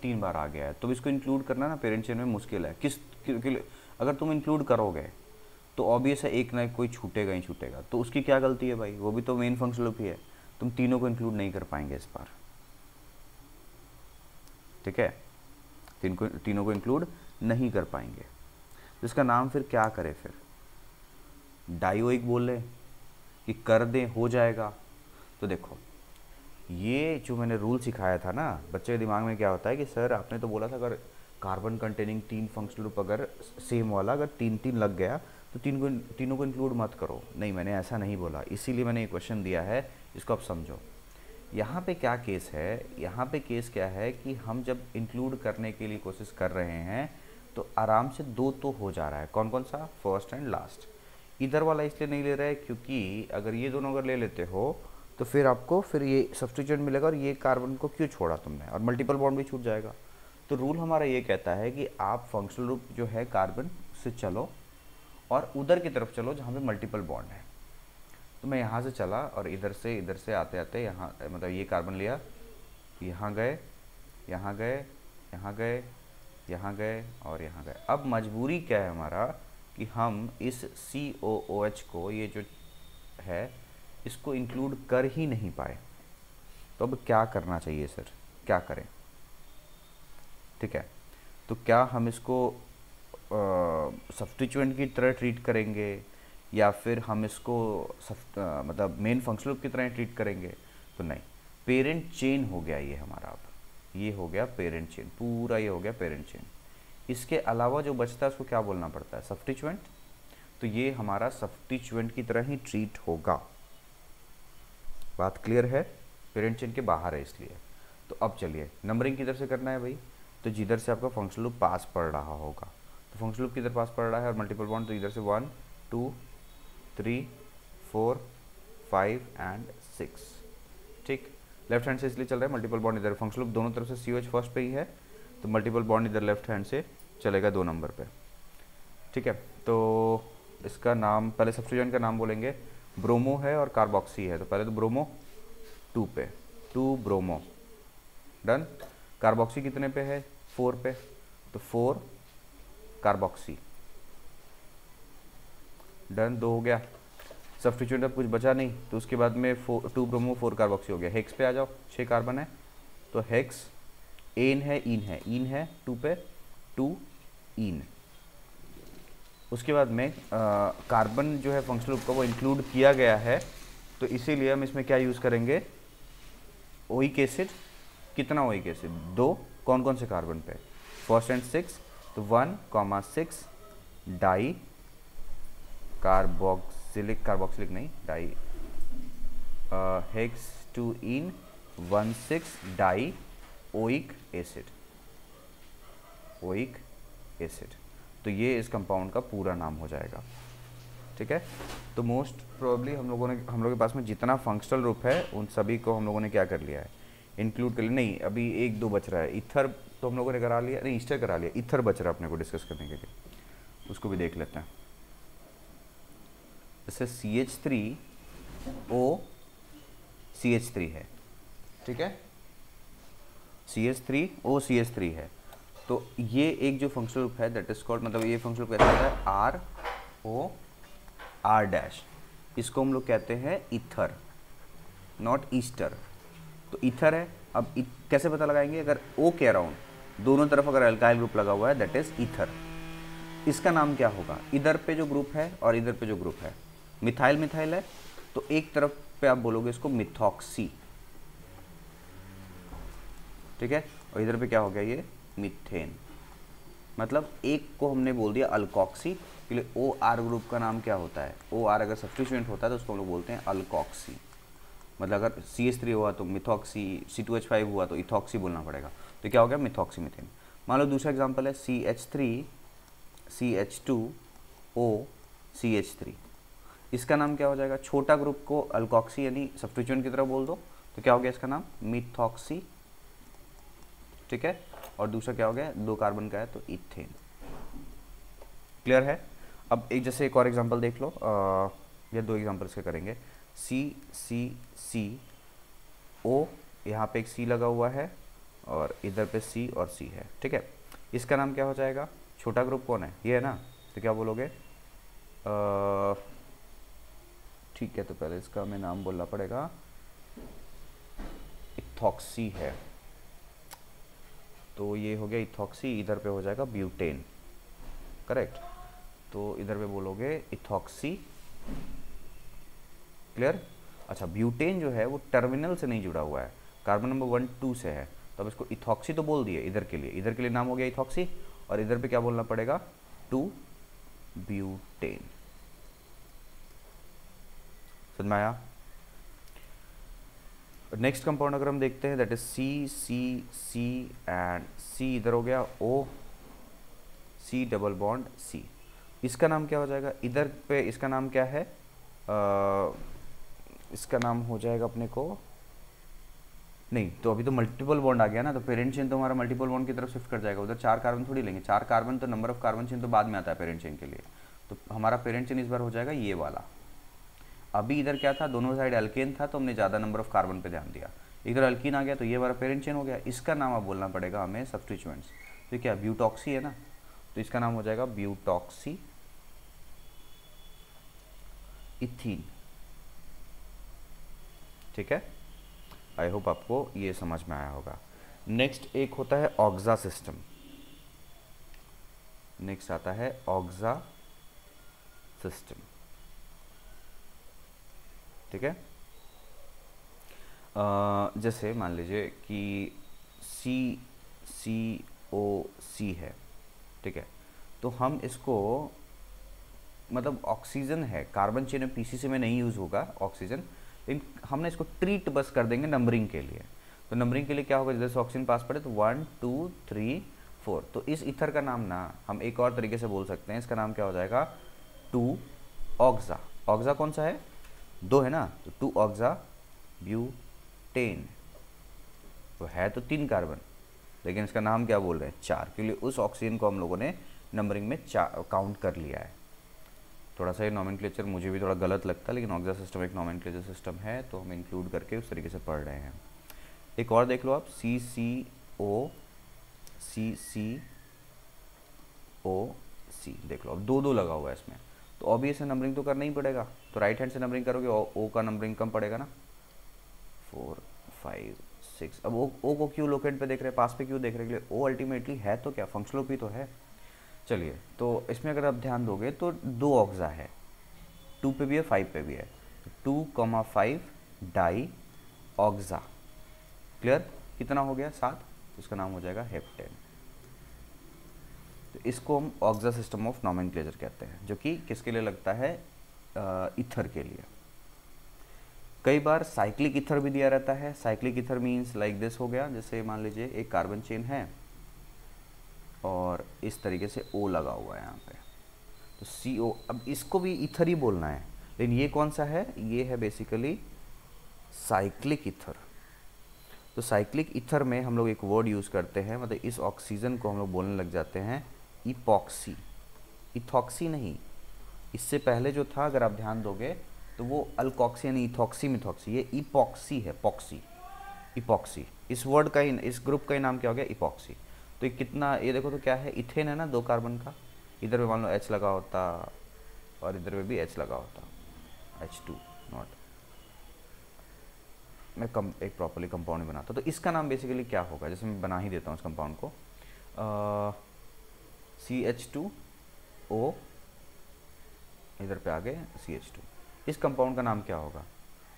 तीन बार आ गया है, तो इसको इंक्लूड करना ना पेरेंट चेन में मुश्किल है। अगर तुम इंक्लूड करोगे तो ऑब्वियस है एक ना कोई छूटेगा ही छूटेगा, तो उसकी क्या गलती है भाई, वो भी तो मेन फंक्शनल ग्रुप ही है। तुम तीनों को इंक्लूड नहीं कर पाएंगे इस बार। ठीक है, तीनों को इंक्लूड नहीं कर पाएंगे, तो इसका नाम फिर क्या करें, फिर डाइओइक बोले कि कर दें, हो जाएगा। तो देखो ये जो मैंने रूल सिखाया था ना, बच्चे के दिमाग में क्या होता है कि सर आपने तो बोला था अगर कार्बन कंटेनिंग 3 फंक्शनल ग्रुप अगर सेम वाला अगर 3 लग गया तो तीनों को इंक्लूड मत करो। नहीं, मैंने ऐसा नहीं बोला, इसीलिए मैंने ये क्वेश्चन दिया है, इसको आप समझो। यहाँ पे क्या केस है, यहाँ पे केस क्या है कि हम जब इंक्लूड करने के लिए कोशिश कर रहे हैं तो आराम से 2 तो हो जा रहा है। कौन कौन सा, फर्स्ट एंड लास्ट। इधर वाला इसलिए नहीं ले रहा है क्योंकि अगर ये दोनों अगर ले लेते हो तो फिर आपको फिर ये सब्स्टिट्यूएंट मिलेगा, और ये कार्बन को क्यों छोड़ा तुमने, और मल्टीपल बॉन्ड भी छूट जाएगा। तो रूल हमारा ये कहता है कि आप फंक्शनल ग्रुप जो है कार्बन से चलो और उधर की तरफ चलो जहाँ पे मल्टीपल बॉन्ड है। तो मैं यहाँ से चला और इधर से आते आते यहाँ, मतलब ये कार्बन लिया, यहाँ गए, यहाँ गए, यहाँ गए, यहाँ गए और यहाँ गए। अब मजबूरी क्या है हमारा कि हम इस COOH को, ये जो है, इसको इंक्लूड कर ही नहीं पाए। तो अब क्या करना चाहिए सर, क्या करें। ठीक है, तो क्या हम इसको सब्स्टिट्यूएंट की तरह ट्रीट करेंगे या फिर हम इसको मतलब मेन फंक्शनल ग्रुप की तरह ट्रीट करेंगे, तो नहीं। पेरेंट चेन हो गया ये हमारा, अब ये हो गया पेरेंट चेन, पूरा ये हो गया पेरेंट चेन। इसके अलावा जो बचता है उसको क्या बोलना पड़ता है, सब्स्टिट्यूएंट। तो ये हमारा सब्स्टिट्यूएंट की तरह ही ट्रीट होगा। बात क्लियर है, पेरेंट चेन के बाहर है इसलिए। तो अब चलिए नंबरिंग किधर से करना है भाई, तो जिधर से आपका फंक्शनल ग्रुप पास पड़ रहा होगा, तो फंक्शनल ग्रुप किधर पास पड़ रहा है और मल्टीपल बॉन्ड, तो इधर से 1 2 3 4 5 एंड 6। ठीक, लेफ्ट हैंड से इसलिए चल रहा है, मल्टीपल बॉन्ड इधर, फंक्शनल ग्रुप दोनों तरफ से COH फर्स्ट पे ही है, तो मल्टीपल बॉन्ड इधर लेफ्ट हैंड से चलेगा 2 नंबर पे। ठीक है, तो इसका नाम पहले सब्स्टिट्यूएंट का नाम बोलेंगे, ब्रोमो है और कार्बोक्सी है, तो पहले तो ब्रोमो 2 पे, 2 ब्रोमो, डन। कार्बोक्सी कितने पे है, 4 पे, तो 4 कार्बोक्सी, डन, 2 हो गया। सब्स्टिट्यूएंट अब कुछ बचा नहीं, तो उसके बाद में 2 ब्रोमो 4 कार्बोक्सी हो गया। हेक्स पे आ जाओ, 6 कार्बन है, तो हेक्स, एन है, इन है 2 पे, 2 इन। उसके बाद में कार्बन जो है फंक्शनल ग्रुप का वो इंक्लूड किया गया है, तो इसीलिए हम इसमें क्या यूज़ करेंगे, ओइक एसिड। कितना ओइक एसिड, 2, कौन कौन से कार्बन पे, फर्स्ट एंड 6, तो 1,6 डाई कार्बोक्सिलिक नहीं, डाई हेक्स 2 इन 1,6 die oic acid, oic acid. तो ये इस कंपाउंड का पूरा नाम हो जाएगा। ठीक है, तो मोस्ट प्रोबेबली हम लोगों के पास में जितना फंक्शनल ग्रुप है उन सभी को हम लोगों ने क्या कर लिया है, इंक्लूड कर लिया। नहीं, अभी 1-2 बच रहा है, ईथर तो हम लोगों ने करा लिया, नहीं ईस्टर करा लिया, ईथर बच रहा है अपने को डिस्कस करने के लिए, उसको भी देख लेते हैं। जैसे CH3O CH3 है, ठीक है, CH3O CH3 है, तो ये एक जो फंक्शनल ग्रुप है दैट इज कॉल्ड, मतलब ये फंक्शनल ग्रुप कैसा होता है, ROR-, इसको हम लोग कहते हैं ईथर, नॉट ईस्टर। तो ईथर है। अब कैसे पता लगाएंगे, अगर O के अराउंड दोनों तरफ अगर अल्काइल ग्रुप लगा हुआ है दैट इज ईथर। इसका नाम क्या होगा, इधर पे जो ग्रुप है और इधर पे जो ग्रुप है, मिथाइल मिथाइल है, तो एक तरफ पे आप बोलोगे इसको मिथॉक्सी, ठीक है, और इधर पे क्या हो गया, ये मीथेन। मतलब एक को हमने बोल दिया अल्कोक्सी, के लिए OR ग्रुप का नाम क्या होता है, OR अगर सब्स्टिट्यूएंट होता है तो उसको हम लोग बोलते हैं अल्कोक्सी। मतलब अगर CH3 हुआ तो मिथॉक्सी, C2H5 हुआ तो इथॉक्सी बोलना पड़ेगा, तो क्या हो गया, मिथॉक्सी मीथेन। मान लो दूसरा एग्जांपल है CH3 CH2O CH3, इसका नाम क्या हो जाएगा, छोटा ग्रुप को अल्कोक्सी यानी सब्स्टिट्यूएंट की तरह बोल दो, तो क्या हो गया इसका नाम, मिथॉक्सी, ठीक है, और दूसरा क्या हो गया, 2 कार्बन का है तो इथेन। क्लियर है। अब एक जैसे एक और एग्जांपल देख लो, या 2 एग्जांपल्स के करेंगे, CCCO, यहाँ पे एक C लगा हुआ है और इधर पे C और C है, ठीक है, इसका नाम क्या हो जाएगा, छोटा ग्रुप कौन है, ये है ना, तो क्या बोलोगे, ठीक है, तो पहले इसका हमें नाम बोलना पड़ेगा, इथॉक्सी है, तो ये हो गया इथॉक्सी, इधर पे हो जाएगा ब्यूटेन, करेक्ट, तो इधर पे बोलोगे इथॉक्सी। क्लियर। अच्छा, ब्यूटेन जो है वो टर्मिनल से नहीं जुड़ा हुआ है, कार्बन नंबर 1 2 से है, तो अब इसको इथॉक्सी तो बोल दिए, इधर के लिए नाम हो गया इथॉक्सी, और इधर पे क्या बोलना पड़ेगा, 2 ब्यूटेन। समझ में आया। नेक्स्ट कंपाउंड अगर हम देखते हैं that is CCC and C इधर हो गया O, C double bond C, इसका नाम क्या हो जाएगा, इधर पे इसका नाम क्या है, इसका नाम हो जाएगा अपने को, नहीं तो अभी तो मल्टीपल बॉन्ड आ गया ना, तो पेरेंट चेन तो हमारा मल्टीपल बॉन्ड की तरफ शिफ्ट कर जाएगा, उधर 4 कार्बन थोड़ी लेंगे, 4 कार्बन तो नंबर ऑफ कार्बन चेन तो बाद में आता है पेरेंट चेन के लिए, तो हमारा पेरेंट चेन इस बार हो जाएगा ये वाला। अभी इधर क्या था, दोनों साइड अल्केन था तो हमने ज़्यादा नंबर ऑफ कार्बन पे ध्यान दिया, इधर अल्कीन आ गया तो ये हमारा पेरेंट चेन हो गया, इसका नाम अब बोलना पड़ेगा हमें सब्स्टिट्यूएंट्स, तो क्या ब्यूटॉक्सी है ना, तो इसका नाम हो जाएगा ब्यूटॉक्सी इथीन। ठीक है, आई होप आपको ये समझ में आया होगा। नेक्स्ट एक होता है ऑक्सा सिस्टम, नेक्स्ट आता है ऑक्सा सिस्टम, ठीक है। जैसे मान लीजिए कि CCOC है, ठीक है, तो हम इसको मतलब ऑक्सीजन है, कार्बन चेन में PCC में नहीं यूज़ होगा ऑक्सीजन, लेकिन हमने इसको ट्रीट बस कर देंगे नंबरिंग के लिए, तो नंबरिंग के लिए क्या होगा, जैसे ऑक्सीजन पास पड़े तो 1 2 3 4, तो इस ईथर का नाम ना हम एक और तरीके से बोल सकते हैं, इसका नाम क्या हो जाएगा 2 ऑक्सा। ऑक्सा कौन सा है, 2 है ना, तो 2 ऑक्सा ब्यूटेन, तो है तो 3 कार्बन, लेकिन इसका नाम क्या बोल रहे हैं 4, क्योंकि उस ऑक्सीजन को हम लोगों ने नंबरिंग में काउंट कर लिया है। थोड़ा सा ये नॉमेनक्लेचर मुझे भी थोड़ा गलत लगता है, लेकिन ऑक्सा सिस्टम एक नॉमेनक्लेचर सिस्टम है तो हम इंक्लूड करके उस तरीके से पढ़ रहे हैं। एक और देख लो आप, CCO CCOC, देख लो अब 2 लगा हुआ है इसमें, तो ऑब्वियस नंबरिंग तो करना ही पड़ेगा। तो राइट हैंड से नंबरिंग करोगे ओ का नंबरिंग कम पड़ेगा ना, 4 5 6। अब ओ को क्यों लोकेट पे देख रहे हैं, पास पे क्यों देख रहे हैं? ओ अल्टीमेटली है तो क्या, फंक्शनल भी तो है। चलिए, तो इसमें अगर आप ध्यान दोगे तो 2 ऑक्सा है, 2 पे भी है 5 पे भी है, 2,5 डाई ऑक्सा। क्लियर? कितना हो गया 7, तो इसका नाम हो जाएगा हेप्टेन। तो इसको हम ऑक्सा सिस्टम ऑफ नॉमेनक्लेचर कहते हैं, जो कि किसके लिए लगता है, ईथर के लिए। कई बार साइक्लिक ईथर भी दिया रहता है। Cyclic ether means like this हो गया, जैसे मान लीजिए एक कार्बन चेन है और इस तरीके से O लगा हुआ है यहाँ पे, तो CO, अब इसको भी ईथर ही बोलना है, लेकिन ये कौन सा है, ये है बेसिकली साइक्लिक ईथर। तो साइक्लिक ईथर में हम लोग एक वर्ड यूज़ करते हैं, मतलब इस ऑक्सीजन को हम लोग बोलने लग जाते हैं इपॉक्सी। इथॉक्सी नहीं, इससे पहले जो था अगर आप ध्यान दोगे तो वो अल्कॉक्सी यानी इथॉक्सी मिथॉक्सी, ये इपॉक्सी है, पॉक्सी, इपॉक्सी। इस वर्ड का ही, इस ग्रुप का ही नाम क्या हो गया, इपॉक्सी। तो ये कितना, ये देखो तो क्या है, इथेन है ना 2 कार्बन का, इधर पे मान लो H लगा होता और इधर पे भी H लगा होता, H2 नॉट, मैं एक प्रॉपर्ली कंपाउंड बनाता। तो इसका नाम बेसिकली क्या होगा, जैसे मैं बना ही देता हूँ इस कंपाउंड को, CH2O, इधर पे आ गए CH2। इस कंपाउंड का नाम क्या होगा,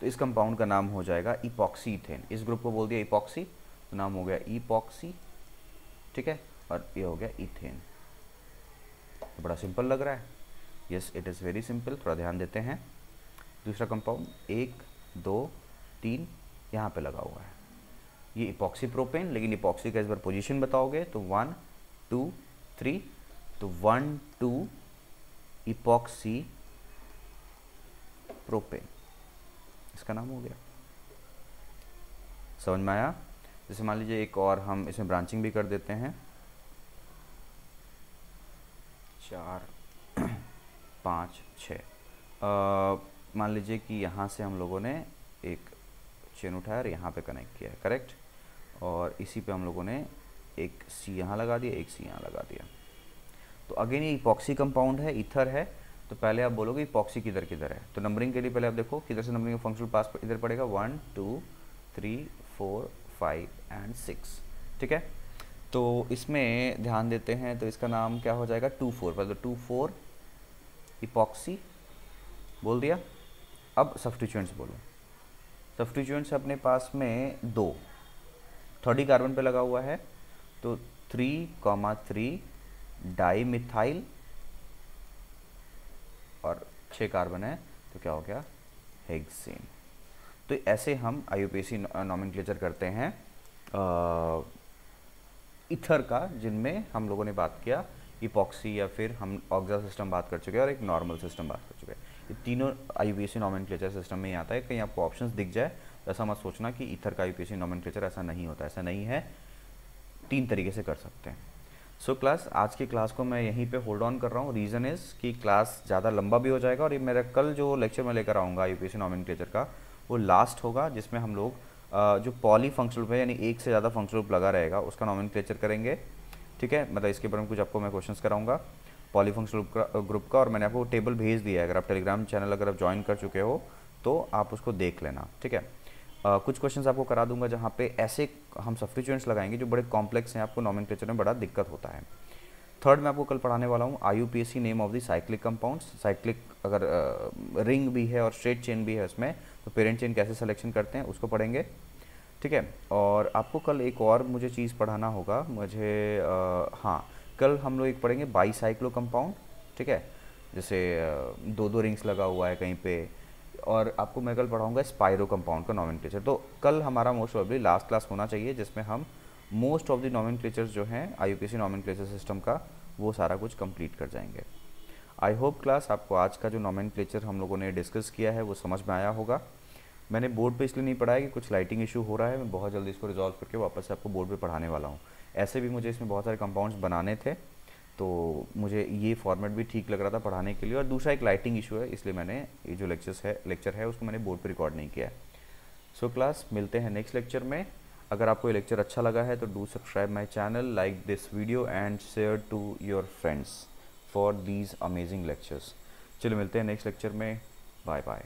तो इस कंपाउंड का नाम हो जाएगा इपॉक्सी इथेन। इस ग्रुप को बोल दिया इपॉक्सी, तो नाम हो गया इपॉक्सी, ठीक है, और ये हो गया इथेन। तो बड़ा सिंपल लग रहा है, yes it is very simple. थोड़ा ध्यान देते हैं, दूसरा कंपाउंड 1 2 3 यहाँ पे लगा हुआ है, ये इपॉक्सी प्रोपेन, लेकिन इपॉक्सी का इस बार पोजीशन बताओगे तो 1 2 3, तो 1 2 इपॉक्सी प्रोपेन, इसका नाम हो गया। समझ में आया? जैसे मान लीजिए एक और हम इसमें ब्रांचिंग भी कर देते हैं, 4 5 6। मान लीजिए कि यहाँ से हम लोगों ने एक चेन उठाया और यहाँ पे कनेक्ट किया है, करेक्ट, और इसी पे हम लोगों ने एक C यहाँ लगा दिया, एक C यहाँ लगा दिया। तो अगेन ये इपॉक्सी कंपाउंड है, ईथर है, तो पहले आप बोलोगे इपॉक्सी किधर किधर है। तो नंबरिंग के लिए पहले आप देखो किधर से नंबरिंग फंक्शनल पास इधर पड़ेगा, 1 2 3 4 5 एंड 6, ठीक है। तो इसमें ध्यान देते हैं, तो इसका नाम क्या हो जाएगा 2 4, पहले 2 4 इपॉक्सी बोल दिया। अब सब्स्टिट्यूएंट्स बोलो, सब्स्टिट्यूएंट्स अपने पास में 2, 30 कार्बन पे लगा हुआ है, तो 3,3 डाई मिथाइल, और 6 कार्बन है तो क्या हो गया, हेक्सेन। तो ऐसे हम IUPAC नॉमेनक्लेचर करते हैं ईथर का, जिनमें हम लोगों ने बात किया इपॉक्सी, या फिर हम ऑक्सा सिस्टम बात कर चुके हैं और एक नॉर्मल सिस्टम बात कर चुके हैं। ये तीनों IUPAC नॉमेनक्लेचर सिस्टम में ही आता है। कहीं आपको ऑप्शंस दिख जाए तो ऐसा मत सोचना कि ईथर का IUPAC नॉमेनक्लेचर, ऐसा नहीं होता, ऐसा नहीं है, 3 तरीके से कर सकते हैं। सो क्लास, आज की क्लास को मैं यहीं पे होल्ड ऑन कर रहा हूँ। रीज़न इज़ कि क्लास ज़्यादा लंबा भी हो जाएगा, और ये मेरा कल जो लेक्चर मैं लेकर आऊँगा IUPAC नॉमेनक्लेचर का, वो लास्ट होगा, जिसमें हम लोग जो पॉली फंक्शनल ग्रुप है, यानी एक से ज़्यादा फंक्शनल ग्रुप लगा रहेगा, उसका नॉमेनक्लेचर करेंगे, ठीक है। मतलब इसके बारे में कुछ आपको मैं क्वेश्चंस कराऊंगा पॉली फंक्शनल ग्रुप का, और मैंने आपको टेबल भेज दिया है। अगर आप टेलीग्राम चैनल अगर आप ज्वाइन कर चुके हो तो आप उसको देख लेना, ठीक है। कुछ क्वेश्चंस आपको करा दूंगा जहाँ पे ऐसे हम सब्स्टिट्यूएंट्स लगाएंगे जो बड़े कॉम्प्लेक्स हैं, आपको नॉमेनक्लेचर में बड़ा दिक्कत होता है। थर्ड, मैं आपको कल पढ़ाने वाला हूँ IUPAC name of the cyclic compounds. Cyclic अगर रिंग भी है और स्ट्रेट चेन भी है उसमें, तो पेरेंट चेन कैसे सिलेक्शन करते हैं उसको पढ़ेंगे, ठीक है। और आपको कल एक और मुझे चीज़ पढ़ाना होगा, मुझे हाँ, कल हम लोग एक पढ़ेंगे बाईसाइक्लो कंपाउंड, ठीक है, जैसे 2 रिंग्स लगा हुआ है कहीं पे, और आपको मैं कल पढ़ाऊँगा स्पाइरो कंपाउंड का नॉमेनक्लेचर। तो कल हमारा मोस्ट प्रोबेबली लास्ट क्लास होना चाहिए, जिसमें हम मोस्ट ऑफ द नॉमेनक्लेचर्स जो हैं IUPAC नॉमेनक्लेचर सिस्टम का, वो सारा कुछ कंप्लीट कर जाएंगे। आई होप क्लास आपको आज का जो नॉमेनक्लेचर हम लोगों ने डिस्कस किया है वो समझ में आया होगा। मैंने बोर्ड पे इसलिए नहीं पढ़ाया कि कुछ लाइटिंग इशू हो रहा है, मैं बहुत जल्दी इसको रिजॉल्व करके वापस से आपको बोर्ड पे पढ़ाने वाला हूँ। ऐसे भी मुझे इसमें बहुत सारे कंपाउंड्स बनाने थे, तो मुझे ये फॉर्मेट भी ठीक लग रहा था पढ़ाने के लिए, और दूसरा एक लाइटिंग इशू है, इसलिए मैंने ये जो लेक्चर है उसको मैंने बोर्ड पे रिकॉर्ड नहीं किया है। सो क्लास, मिलते हैं नेक्स्ट लेक्चर में। अगर आपको ये लेक्चर अच्छा लगा है तो do subscribe my channel, like this video and share to your friends for these amazing lectures. चलो मिलते हैं नेक्स्ट लेक्चर में, बाय बाय।